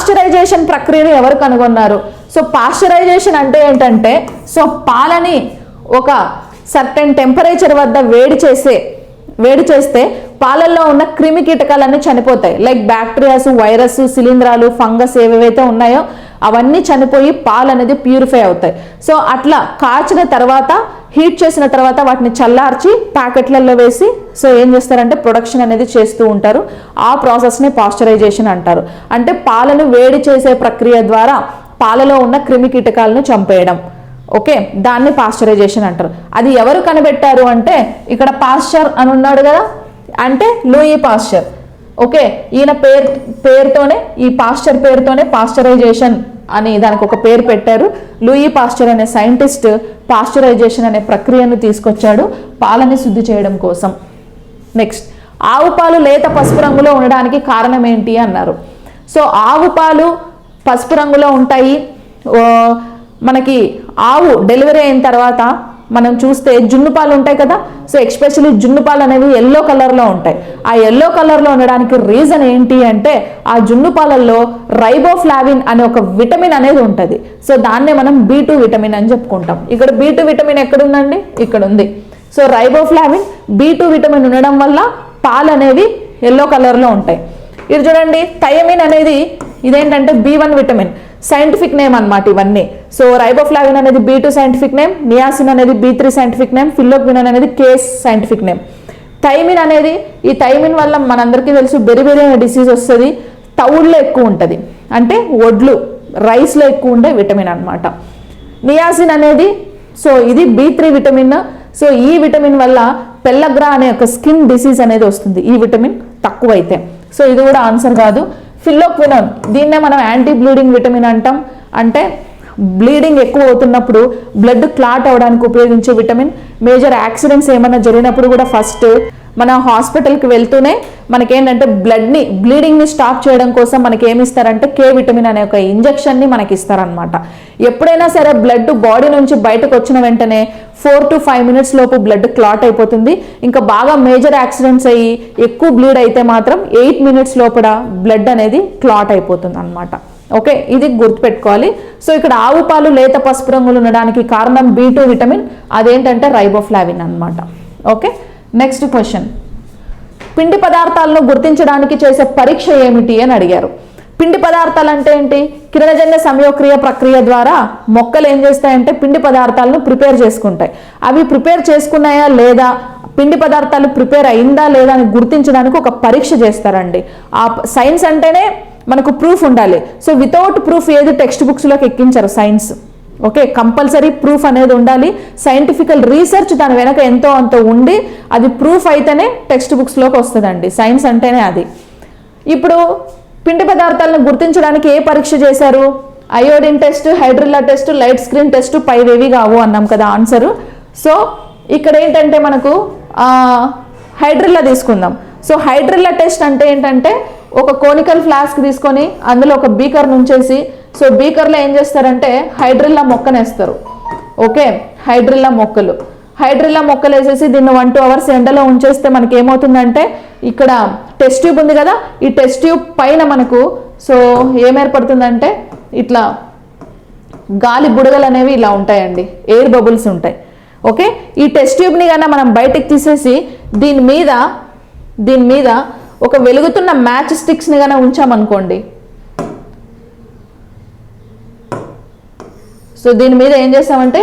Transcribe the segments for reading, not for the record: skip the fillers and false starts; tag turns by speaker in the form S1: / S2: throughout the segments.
S1: Pasteurisation ప్రక్రియను ఎవరు కనుగొన్నారు? సో పాస్చరైజేషన్ అంటే ఏంటంటే సో పాలని ఒక సర్టెన్ టెంపరేచర్ వద్ద వేడి చేస్తే పాలల్లో ఉన్న క్రిమి కీటకాలన్నీ చనిపోతాయి. లైక్ బ్యాక్టీరియాస్, వైరస్, శిలీంధ్రాలు, ఫంగస్ ఏవైతే ఉన్నాయో అవన్నీ చనిపోయి పాలు అనేది ప్యూరిఫై అవుతాయి. సో అట్లా కాచిన తర్వాత హీట్ చేసిన తర్వాత వాటిని చల్లార్చి ప్యాకెట్లలో వేసి సో ఏం చేస్తారంటే ప్రొడక్షన్ అనేది చేస్తూ ఉంటారు. ఆ ప్రాసెస్ని పాస్చరైజేషన్ అంటారు. అంటే పాలను వేడి చేసే ప్రక్రియ ద్వారా పాలలో ఉన్న క్రిమి కీటకాలను చంపేయడం. ఓకే, దాన్ని పాస్చరైజేషన్ అంటారు. అది ఎవరు కనిపెట్టారు అంటే ఇక్కడ పాస్చర్ అని ఉన్నాడు కదా, అంటే లూయి పాస్చర్. ఓకే, ఈయన పేరుతోనే ఈ పాస్చర్ పేరుతోనే పాస్చరైజేషన్ అని దానికి ఒక పేరు పెట్టారు. లూయి పాస్చర్ అనే సైంటిస్ట్ పాస్చరైజేషన్ అనే ప్రక్రియను తీసుకొచ్చాడు పాలని శుద్ధి చేయడం కోసం. నెక్స్ట్, ఆవు పాలు లేత పసుపు రంగులో ఉండడానికి కారణం ఏంటి అన్నారు. సో ఆవు పాలు పసుపు రంగులో ఉంటాయి. మనకి ఆవు డెలివరీ అయిన తర్వాత మనం చూస్తే జున్ను పాలు ఉంటాయి కదా, సో ఎక్స్పెషల్లీ జున్ను పాలు అనేవి ఎల్లో కలర్లో ఉంటాయి. ఆ ఎల్లో కలర్లో ఉండడానికి రీజన్ ఏంటి అంటే ఆ జున్ను పాలల్లో రైబోఫ్లావిన్ అనే ఒక విటమిన్ అనేది ఉంటుంది. సో దాన్నే మనం B2 విటమిన్ అని చెప్పుకుంటాం. ఇక్కడ B2 విటమిన్ ఎక్కడుందండి? ఇక్కడ ఉంది. సో రైబోఫ్లావిన్ B2 విటమిన్ ఉండడం వల్ల పాలు అనేవి ఎల్లో కలర్లో ఉంటాయి. ఇది చూడండి, థయమిన్ అనేది ఇదేంటంటే B1 విటమిన్, సైంటిఫిక్ నేమ్ అన్నమాట ఇవన్నీ. సో రైబోఫ్లావిన్ అనేది B2 సైంటిఫిక్ నేమ్, నియాసిన్ అనేది B3 సైంటిఫిక్ నేమ్, ఫిల్లోక్వినన్ అనేది K సైంటిఫిక్ నేమ్. థైమిన్ అనేది, ఈ థైమిన్ వల్ల మనందరికీ తెలుసు బెరిబెరి అనే డిసీజ్ వస్తుంది. తవుడులో ఎక్కువ ఉంటుంది, అంటే వడ్లు రైస్లో ఎక్కువ ఉండే విటమిన్ అన్నమాట. నియాసిన్ అనేది సో ఇది B3 విటమిన్. సో ఈ విటమిన్ వల్ల పెల్లగ్రా అనే ఒక స్కిన్ డిసీజ్ అనేది వస్తుంది ఈ విటమిన్ తక్కువైతే. సో ఇది కూడా ఆన్సర్ కాదు. ఫిల్లోక్వినోన్, దీన్నే మనం యాంటీ బ్లీడింగ్ విటమిన్ అంటాం. అంటే బ్లీడింగ్ ఎక్కువ అవుతున్నప్పుడు బ్లడ్ క్లాట్ అవడానికి ఉపయోగించే విటమిన్. మేజర్ యాక్సిడెంట్స్ ఏమైనా జరిగినప్పుడు కూడా ఫస్ట్ మన హాస్పిటల్కి వెళ్తూనే మనకేంటంటే బ్లీడింగ్ని స్టాప్ చేయడం కోసం మనకి ఏమి ఇస్తారంటే K విటమిన్ అనే ఒక ఇంజెక్షన్ని మనకి ఇస్తారనమాట. ఎప్పుడైనా సరే బ్లడ్ బాడీ నుంచి బయటకు వచ్చిన వెంటనే 4 to 5 minutes లోపు బ్లడ్ క్లాట్ అయిపోతుంది. ఇంకా బాగా మేజర్ యాక్సిడెంట్స్ అయ్యి ఎక్కువ బ్లీడ్ అయితే మాత్రం 8 minutes లోపల బ్లడ్ అనేది క్లాట్ అయిపోతుంది అనమాట. ఓకే, ఇది గుర్తుపెట్టుకోవాలి. సో ఇక్కడ ఆవు పాలు లేత పసుపు రంగులు ఉండడానికి కారణం B2 విటమిన్, అదేంటంటే రైబోఫ్లావిన్ అనమాట. ఓకే, నెక్స్ట్ క్వశ్చన్, పిండి పదార్థాలను గుర్తించడానికి చేసే పరీక్ష ఏమిటి అని అడిగారు. పిండి పదార్థాలు అంటే ఏంటి? కిరణజన్య సంయోక్రియ ప్రక్రియ ద్వారా మొక్కలు ఏం చేస్తాయంటే పిండి పదార్థాలను ప్రిపేర్ చేసుకుంటాయి. అవి ప్రిపేర్ చేసుకున్నాయా లేదా, పిండి పదార్థాలు ప్రిపేర్ అయిందా లేదా అని గుర్తించడానికి ఒక పరీక్ష చేస్తారండి. ఆ సైన్స్ అంటేనే మనకు ప్రూఫ్ ఉండాలి. సో వితౌట్ ప్రూఫ్ ఏది టెక్స్ట్ బుక్స్లోకి ఎక్కించారు సైన్స్. ఓకే, కంపల్సరీ ప్రూఫ్ అనేది ఉండాలి. సైంటిఫికల్ రీసెర్చ్ దాని వెనక ఎంతో అంత ఉండి అది ప్రూఫ్ అయితేనే టెక్స్ట్ బుక్స్లోకి వస్తుందండి. సైన్స్ అంటేనే అది. ఇప్పుడు పిండి పదార్థాలను గుర్తించడానికి ఏ పరీక్ష చేశారు? Iodine test, hydrilla test, light screen test, పైవేవి కావు అన్నాం కదా ఆన్సరు. సో ఇక్కడ ఏంటంటే మనకు హైడ్రిల్లా తీసుకుందాం. సో హైడ్రిల్లా టెస్ట్ అంటే ఏంటంటే ఒక కోనికల్ ఫ్లాస్క్ తీసుకొని అందులో ఒక బీకర్ నుంచేసి సో బీకర్లో ఏం చేస్తారంటే హైడ్రిల్లా మొక్కనేస్తారు. ఓకే, హైడ్రిల్లా మొక్కలు వేసేసి దీన్ని 1-2 hours ఎండలో ఉంచేస్తే మనకి ఏమవుతుందంటే ఇక్కడ టెస్ట్ ట్యూబ్ ఉంది కదా, ఈ టెస్ట్ ట్యూబ్ పైన మనకు సో ఏమేర్పడుతుందంటే ఇట్లా గాలి బుడగలు అనేవి ఇలా ఉంటాయండి, ఎయిర్ బబుల్స్ ఉంటాయి. ఓకే, ఈ టెస్ట్ ట్యూబ్ని కన్నా మనం బయటకు తీసేసి దీని మీద ఒక వెలుగుతున్న మ్యాచ్ స్టిక్స్ని కన్నా ఉంచామనుకోండి, సో దీని మీద ఏం చేస్తామంటే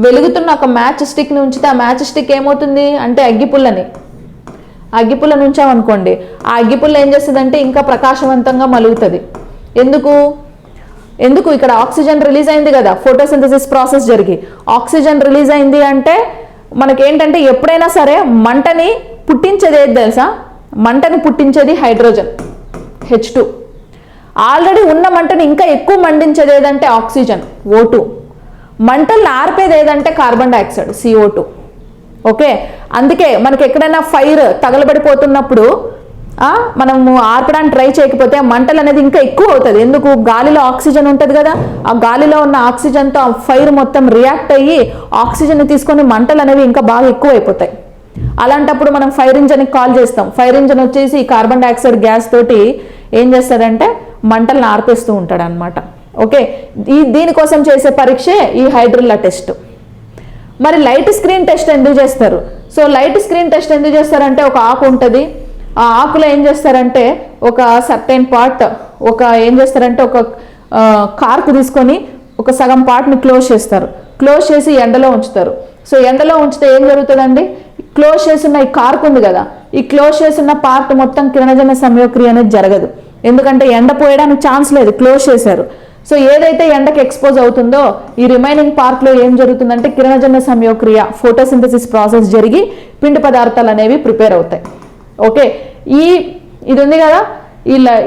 S1: వెలుగుతున్న ఒక మ్యాచ్ స్టిక్ని ఉంచితే ఆ మ్యాచ్ స్టిక్ ఏమవుతుంది అంటే అగ్గిపుల్లని ఉంచామనుకోండి, ఆ అగ్గిపుల్ల ఏం చేస్తుందంటే ఇంకా ప్రకాశవంతంగా మలుగుతుంది. ఎందుకు ఇక్కడ ఆక్సిజన్ రిలీజ్ అయింది కదా, ఫోటోసింథసిస్ ప్రాసెస్ జరిగి ఆక్సిజన్ రిలీజ్ అయింది అంటే మనకేంటంటే ఎప్పుడైనా సరే మంటని పుట్టించేది ఏది తెలుసా? మంటని పుట్టించేది హైడ్రోజన్ H2. ఆల్రెడీ ఉన్న మంటని ఇంకా ఎక్కువ మండించేది ఏదంటే ఆక్సిజన్ O2. మంటల్ని ఆర్పేది ఏదంటే కార్బన్ డైఆక్సైడ్ CO2. ఓకే, అందుకే మనకి ఎక్కడైనా ఫైర్ తగలబడిపోతున్నప్పుడు మనము ఆర్పడానికి ట్రై చేయకపోతే మంటలు అనేది ఇంకా ఎక్కువ అవుతుంది. ఎందుకు? గాలిలో ఆక్సిజన్ ఉంటుంది కదా, ఆ గాలిలో ఉన్న ఆక్సిజన్తో ఆ ఫైర్ మొత్తం రియాక్ట్ అయ్యి ఆక్సిజన్ని తీసుకొని మంటలు అనేవి ఇంకా బాగా ఎక్కువ అయిపోతాయి. అలాంటప్పుడు మనం ఫైర్ ఇంజన్కి కాల్ చేస్తాం. ఫైర్ ఇంజన్ వచ్చేసి కార్బన్ డైఆక్సైడ్ గ్యాస్ తోటి ఏం చేస్తాడంటే మంటలను ఆర్పేస్తూ ఉంటాడు అనమాట. ఓకే, దీనికోసం చేసే పరీక్షే ఈ హైడ్రిల్లా టెస్ట్. మరి లైట్ స్క్రీన్ టెస్ట్ ఎందుకు చేస్తారు? సో లైట్ స్క్రీన్ టెస్ట్ ఎందుకు చేస్తారంటే ఒక ఆకు ఉంటుంది, ఆ ఆకులో ఏం చేస్తారంటే ఒక సర్టెన్ పార్ట్ ఏం చేస్తారంటే ఒక కార్కు తీసుకొని ఒక సగం పార్ట్ని క్లోజ్ చేస్తారు, క్లోజ్ చేసి ఎండలో ఉంచుతారు. సో ఎండలో ఉంచితే ఏం జరుగుతుందండి, క్లోజ్ చేసిన ఈ కార్క్ ఉంది కదా, ఈ క్లోజ్ చేసిన పార్ట్ మొత్తం కిరణజన్య సంయోగక్రియ అనేది జరగదు, ఎందుకంటే ఎండ పోయడానికి ఛాన్స్ లేదు, క్లోజ్ చేశారు. సో ఏదైతే ఎండకి ఎక్స్పోజ్ అవుతుందో ఈ రిమైనింగ్ పార్ట్లో ఏం జరుగుతుందంటే కిరణజన్య సంయోగక్రియ ఫోటోసింథసిస్ ప్రాసెస్ జరిగి పిండి పదార్థాలు అనేవి ప్రిపేర్ అవుతాయి. ఓకే, ఇది ఉంది కదా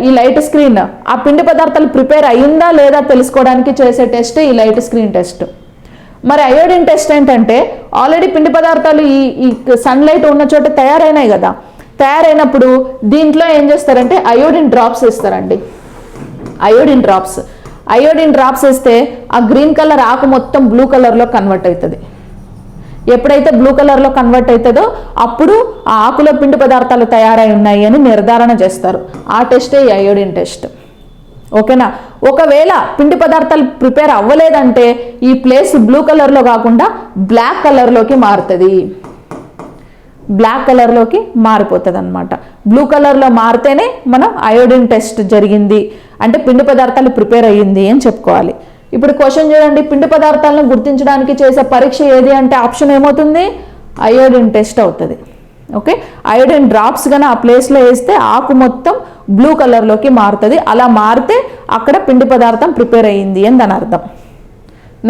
S1: ఈ లైట్ స్క్రీన్, ఆ పిండి పదార్థాలు ప్రిపేర్ అయ్యిందా లేదా తెలుసుకోవడానికి చేసే టెస్ట్ ఈ లైట్ స్క్రీన్ టెస్ట్. మరి అయోడిన్ టెస్ట్ ఏంటంటే ఆల్రెడీ పిండి పదార్థాలు ఈ సన్లైట్ ఉన్న చోట తయారైనాయి కదా, తయారైనప్పుడు దీంట్లో ఏం చేస్తారంటే అయోడిన్ డ్రాప్స్ ఇస్తారండి. అయోడిన్ డ్రాప్స్ వేస్తే ఆ గ్రీన్ కలర్ ఆకు మొత్తం బ్లూ కలర్లో కన్వర్ట్ అవుతుంది. ఎప్పుడైతే బ్లూ కలర్లో కన్వర్ట్ అవుతుందో అప్పుడు ఆ ఆకులో పిండి పదార్థాలు తయారై ఉన్నాయి అని నిర్ధారణ చేస్తారు. ఆ టెస్టే ఈ అయోడిన్ టెస్ట్. ఓకేనా, ఒకవేళ పిండి పదార్థాలు ప్రిపేర్ అవ్వలేదంటే ఈ ప్లేస్ బ్లూ కలర్లో కాకుండా బ్లాక్ కలర్లోకి మారుతుంది, మారిపోతుంది అనమాట. బ్లూ కలర్లో మారితేనే మనం అయోడిన్ టెస్ట్ జరిగింది అంటే పిండి పదార్థాలు ప్రిపేర్ అయ్యింది అని చెప్పుకోవాలి. ఇప్పుడు క్వశ్చన్ చూడండి, పిండి పదార్థాలను గుర్తించడానికి చేసే పరీక్ష ఏది అంటే ఆప్షన్ ఏమవుతుంది, అయోడిన్ టెస్ట్ అవుతుంది. ఓకే, అయోడిన్ డ్రాప్స్ కానీ ఆ ప్లేస్లో వేస్తే ఆకు మొత్తం బ్లూ కలర్లోకి మారుతుంది. అలా మారితే అక్కడ పిండి పదార్థం ప్రిపేర్ అయ్యింది అని దాని అర్థం.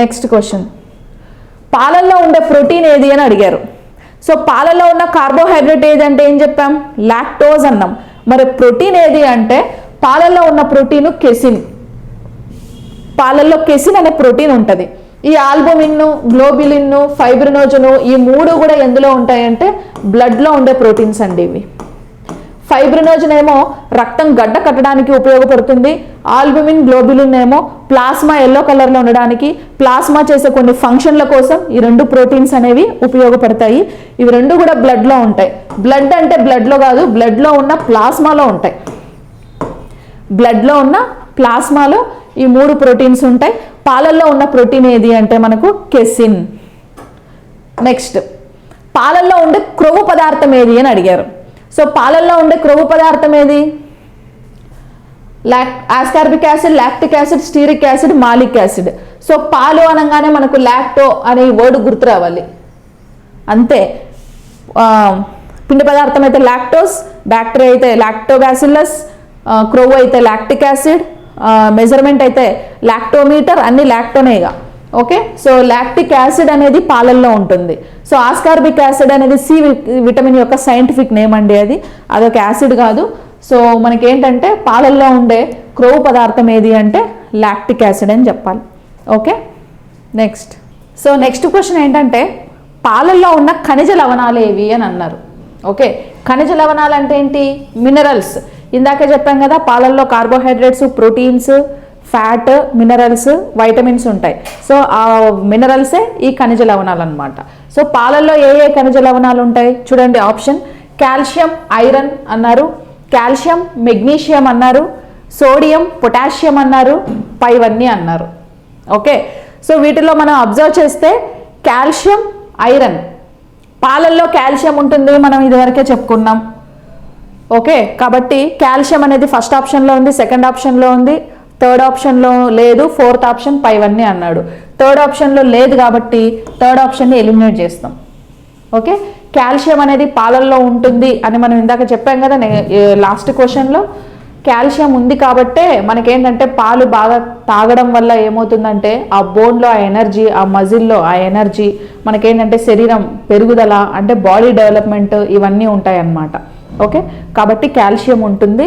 S1: నెక్స్ట్ క్వశ్చన్, పాలల్లో ఉండే ప్రోటీన్ ఏది అని అడిగారు. సో పాలలో ఉన్న కార్బోహైడ్రేట్ ఏది అంటే ఏం చెప్పాం, లాక్టోజ్ అన్నాం. మరి ప్రోటీన్ ఏది అంటే పాలల్లో ఉన్న ప్రోటీన్ కెసిన్. పాలల్లో కెసిన్ అనే ప్రోటీన్ ఉంటుంది. ఈ ఆల్బుమిన్, గ్లోబులిన్, ఫైబ్రినోజన్ ఈ మూడు కూడా ఎందులో ఉంటాయంటే బ్లడ్లో ఉండే ప్రోటీన్స్ అండి ఇవి. ఫైబ్రినోజన్ ఏమో రక్తం గడ్డ కట్టడానికి ఉపయోగపడుతుంది, ఆల్బుమిన్, గ్లోబులిన్ ఏమో ప్లాస్మా ఎల్లో కలర్లో ఉండడానికి, ప్లాస్మా చేసే కొన్ని ఫంక్షన్ల కోసం ఈ రెండు ప్రోటీన్స్ అనేవి ఉపయోగపడతాయి. ఇవి రెండు కూడా బ్లడ్లో ఉంటాయి. బ్లడ్ అంటే బ్లడ్లో కాదు, బ్లడ్లో ఉన్న ప్లాస్మాలో ఉంటాయి. బ్లడ్లో ఉన్న ప్లాస్మాలో ఈ మూడు ప్రోటీన్స్ ఉంటాయి. పాలల్లో ఉన్న ప్రోటీన్ ఏది అంటే మనకు కెసిన్. నెక్స్ట్, పాలల్లో ఉండే క్రొవ్వు పదార్థం ఏది అని అడిగారు. సో పాలల్లో ఉండే క్రొవ్వు పదార్థం ఏది, ascorbic acid, lactic acid, steric acid, malic acid. So పాలు అనగానే మనకు లాక్టో అనే వర్డ్ గుర్తు రావాలి అంతే. పిండి పదార్థం అయితే లాక్టోస్, బ్యాక్టీరియా అయితే లాక్టోబాసిల్లస్, క్రొవ్వు అయితే లాక్టిక్ యాసిడ్, మెజర్మెంట్ అయితే లాక్టోమీటర్, అన్ని లాక్టోనేగా. ఓకే, సో లాక్టిక్ యాసిడ్ అనేది పాలల్లో ఉంటుంది. సో ఆస్కార్బిక్ యాసిడ్ అనేది సి విటమిన్ యొక్క సైంటిఫిక్ నేమ్ అండి, అదొక యాసిడ్ కాదు. సో మనకి ఏంటంటే పాలల్లో ఉండే క్రొవ్వు పదార్థం ఏది అంటే లాక్టిక్ యాసిడ్ అని చెప్పాలి. ఓకే, నెక్స్ట్ క్వశ్చన్ ఏంటంటే పాలల్లో ఉన్న ఖనిజ లవణాలు ఏవి అని అన్నారు. ఓకే, ఖనిజ లవణాలు అంటే ఏంటి, మినరల్స్. ఇందాకే చెప్పాం కదా, పాలల్లో carbohydrates, proteins, fat, minerals, vitamins ఉంటాయి. సో ఆ మినరల్సే ఈ ఖనిజ లవణాలు అనమాట. సో పాలల్లో ఏ ఖనిజ లవణాలు ఉంటాయి చూడండి. ఆప్షన్, కాల్షియం, ఐరన్ అన్నారు, కాల్షియం, మెగ్నీషియం అన్నారు, సోడియం, పొటాషియం అన్నారు, పైవన్నీ అన్నారు. ఓకే, సో వీటిలో మనం అబ్జర్వ్ చేస్తే కాల్షియం, ఐరన్, పాలల్లో కాల్షియం ఉంటుంది, మనం ఇదివరకే చెప్పుకున్నాం. ఓకే, కాబట్టి కాల్షియం అనేది ఫస్ట్ ఆప్షన్లో ఉంది, సెకండ్ ఆప్షన్లో ఉంది, థర్డ్ ఆప్షన్లో లేదు, ఫోర్త్ ఆప్షన్ పైవన్నీ అన్నాడు. థర్డ్ ఆప్షన్లో లేదు కాబట్టి థర్డ్ ఆప్షన్ని ఎలిమినేట్ చేస్తాం. ఓకే, కాల్షియం అనేది పాలల్లో ఉంటుంది అని మనం ఇందాక చెప్పాం కదా లాస్ట్ క్వశ్చన్లో. కాల్షియం ఉంది కాబట్టే మనకేంటంటే పాలు బాగా తాగడం వల్ల ఏమవుతుందంటే ఆ బోన్లో ఆ ఎనర్జీ, ఆ మజిల్లో ఆ ఎనర్జీ, మనకేంటంటే శరీరం పెరుగుదల అంటే బాడీ డెవలప్మెంట్ ఇవన్నీ ఉంటాయన్నమాట. ఓకే, కాబట్టి కాల్షియం ఉంటుంది.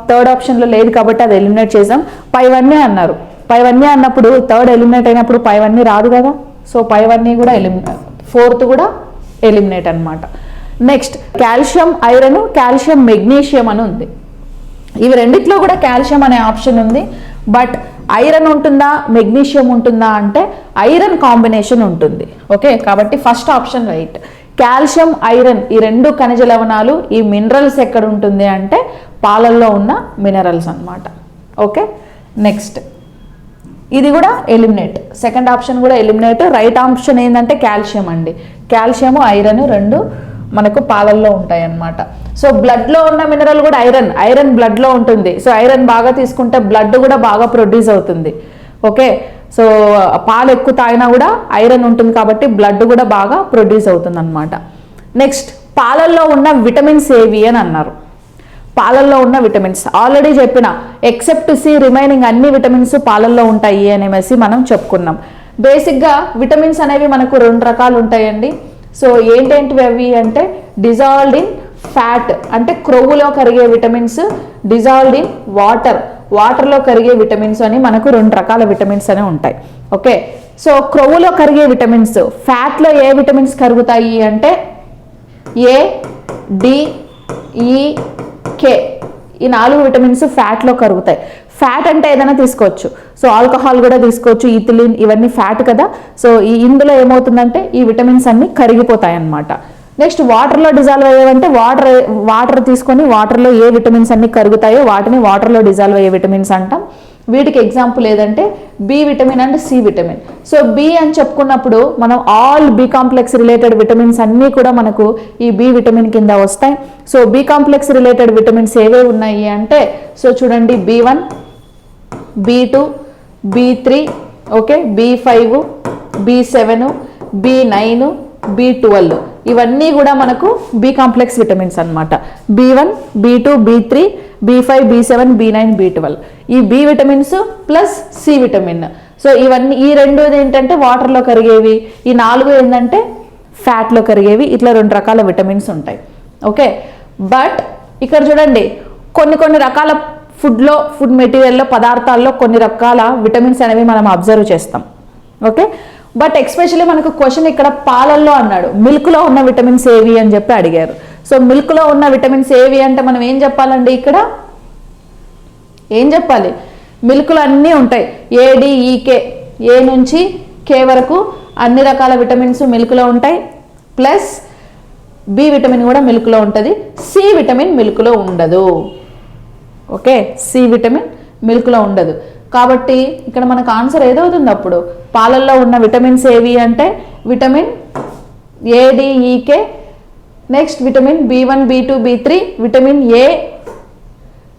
S1: థర్డ్ ఆప్షన్లో లేదు కాబట్టి అది ఎలిమినేట్ చేసాం. పైవన్నీ అన్నారు, పైవన్నీ అన్నప్పుడు థర్డ్ ఎలిమినేట్ అయినప్పుడు పైవన్నీ రాదు కదా. సో పైవన్నీ కూడా ఫోర్త్ కూడా ఎలిమినేట్ అనమాట. Next, calcium, iron, calcium, magnesium అని ఉంది. ఇవి రెండిట్లో కూడా కాల్షియం అనే ఆప్షన్ ఉంది. బట్ ఐరన్ ఉంటుందా, మెగ్నీషియం ఉంటుందా అంటే ఐరన్ కాంబినేషన్ ఉంటుంది. ఓకే, కాబట్టి first option right. Calcium, iron ఈ రెండు ఖనిజ లవణాలు, ఈ మినరల్స్ ఎక్కడ ఉంటుంది అంటే పాలల్లో ఉన్న మినరల్స్ అన్నమాట. ఓకే, నెక్స్ట్ ఇది కూడా ఎలిమినేట్, సెకండ్ ఆప్షన్ కూడా ఎలిమినేట్. రైట్ ఆప్షన్ ఏంటంటే కాల్షియం అండి. కాల్షియము ఐరన్ రెండు మనకు పాలల్లో ఉంటాయి అన్నమాట. సో బ్లడ్లో ఉన్న మినరల్ కూడా ఐరన్ బ్లడ్లో ఉంటుంది. సో ఐరన్ బాగా తీసుకుంటే బ్లడ్ కూడా బాగా ప్రొడ్యూస్ అవుతుంది. ఓకే, సో పాలు ఎక్కువ తాగినా కూడా ఐరన్ ఉంటుంది కాబట్టి బ్లడ్ కూడా బాగా ప్రొడ్యూస్ అవుతుంది అన్నమాట. నెక్స్ట్ పాలల్లో ఉన్న విటమిన్స్ ఏవి అని అన్నారు. పాలల్లో ఉన్న విటమిన్స్ ఆల్రెడీ చెప్పిన, ఎక్సెప్ట్ సి రిమైనింగ్ అన్ని విటమిన్స్ పాలల్లో ఉంటాయి అనేసి మనం చెప్పుకున్నాం. బేసిక్గా విటమిన్స్ అనేవి మనకు 2 రకాలు ఉంటాయండి. సో ఏంటేంటివి అవి అంటే డిజాల్వ్డ్ ఇన్ ఫ్యాట్ అంటే క్రొవ్వులో కరిగే విటమిన్స్, డిజాల్వ్డ్ ఇన్ వాటర్లో కరిగే విటమిన్స్ అని మనకు 2 రకాల విటమిన్స్ అని ఉంటాయి. ఓకే, సో క్రొవ్వులో కరిగే విటమిన్స్, ఫ్యాట్లో ఏ విటమిన్స్ కరుగుతాయి అంటే ఏ, డి, ఈ, కే, ఈ 4 విటమిన్స్ ఫ్యాట్లో కరుగుతాయి. ఫ్యాట్ అంటే ఏదైనా తీసుకోవచ్చు. సో ఆల్కహాల్ కూడా తీసుకోవచ్చు, ఇథిలిన్, ఇవన్నీ ఫ్యాట్ కదా. సో ఇందులో ఏమవుతుందంటే ఈ విటమిన్స్ అన్ని కరిగిపోతాయి అన్నమాట. నెక్స్ట్ వాటర్లో డిజాల్వ్ అయ్యేవంటే వాటర్ తీసుకొని వాటర్లో ఏ విటమిన్స్ అన్ని కరుగుతాయో వాటిని వాటర్లో డిజాల్వ్ అయ్యే విటమిన్స్ అంటాం. వీటికి ఎగ్జాంపుల్ ఏదంటే B vitamin and C vitamin. So B అని చెప్పుకున్నప్పుడు మనం all B complex related vitamins అన్నీ కూడా మనకు ఈ బి విటమిన్ కింద వస్తాయి. So B complex related vitamins ఏవే ఉన్నాయి అంటే సో చూడండి B1, B2, B3, okay, B5, B7, B9, B12 ఇవన్నీ కూడా మనకు బి కాంప్లెక్స్ విటమిన్స్ అన్నమాట. B1, B2, B3, B5, B7, B9, B12 ఈ B vitamins plus C vitamin. So ఇవన్నీ ఈ 2 ఏంటంటే వాటర్లో కరిగేవి, ఈ 4 ఏంటంటే ఫ్యాట్లో కరిగేవి. ఇట్లా 2 రకాల విటమిన్స్ ఉంటాయి. ఓకే, బట్ ఇక్కడ చూడండి కొన్ని రకాల ఫుడ్ మెటీరియల్లో పదార్థాల్లో కొన్ని రకాల విటమిన్స్ అనేవి మనం అబ్జర్వ్ చేస్తాం. ఓకే, బట్ ఎక్స్పెషల్లీ మనకు క్వశ్చన్ ఇక్కడ పాలల్లో అన్నాడు, మిల్క్లో ఉన్న విటమిన్స్ ఏవి అని చెప్పి అడిగారు. సో మిల్క్లో ఉన్న విటమిన్స్ ఏవి అంటే మనం ఏం చెప్పాలండి, ఇక్కడ ఏం చెప్పాలి, మిల్క్లో అన్నీ ఉంటాయి. ఏడిఈకే, ఏ నుంచి కే వరకు అన్ని రకాల విటమిన్స్ మిల్క్లో ఉంటాయి. ప్లస్ బి విటమిన్ కూడా మిల్క్లో ఉంటుంది. సి విటమిన్ మిల్క్లో ఉండదు. ఓకే, సి విటమిన్ మిల్క్లో ఉండదు. కాబట్టి ఇక్కడ మనకు ఆన్సర్ ఏదవుతుంది అప్పుడు, పాలల్లో ఉన్న విటమిన్స్ ఏవి అంటే vitamin ADEK, next vitamin B1, B2, B3, vitamin A,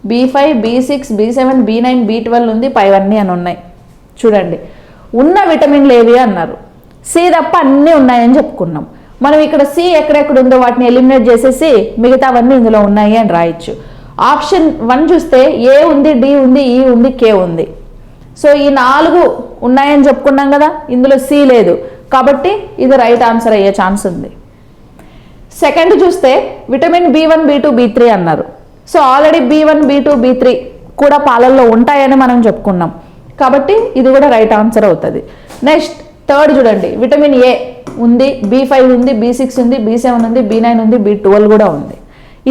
S1: B5, B6, B7, B9, B12 ఉంది, పైవన్నీ అని ఉన్నాయి. చూడండి ఉన్న విటమిన్లు ఏవి అన్నారు. సి తప్ప అన్నీ ఉన్నాయని చెప్పుకున్నాం. మనం ఇక్కడ సి ఎక్కడెక్కడ ఉందో వాటిని ఎలిమినేట్ చేసేసి మిగతావన్నీ ఇందులో ఉన్నాయి అని రాయొచ్చు. ఆప్షన్ 1 చూస్తే ఏ ఉంది, డి ఉంది, ఈ ఉంది, కే ఉంది. సో ఈ 4 ఉన్నాయని చెప్పుకున్నాం కదా, ఇందులో సి లేదు కాబట్టి ఇది రైట్ ఆన్సర్ అయ్యే ఛాన్స్ ఉంది. సెకండ్ చూస్తే విటమిన్ B1, B2, B3 అన్నారు. So already B1, B2, B3 కూడా పాలల్లో ఉంటాయని మనం చెప్పుకున్నాం కాబట్టి ఇది కూడా రైట్ ఆన్సర్ అవుతుంది. నెక్స్ట్ థర్డ్ చూడండి, విటమిన్ ఏ ఉంది, B5 ఉంది, B6 ఉంది, B7 ఉంది, B9 ఉంది, B12 కూడా ఉంది.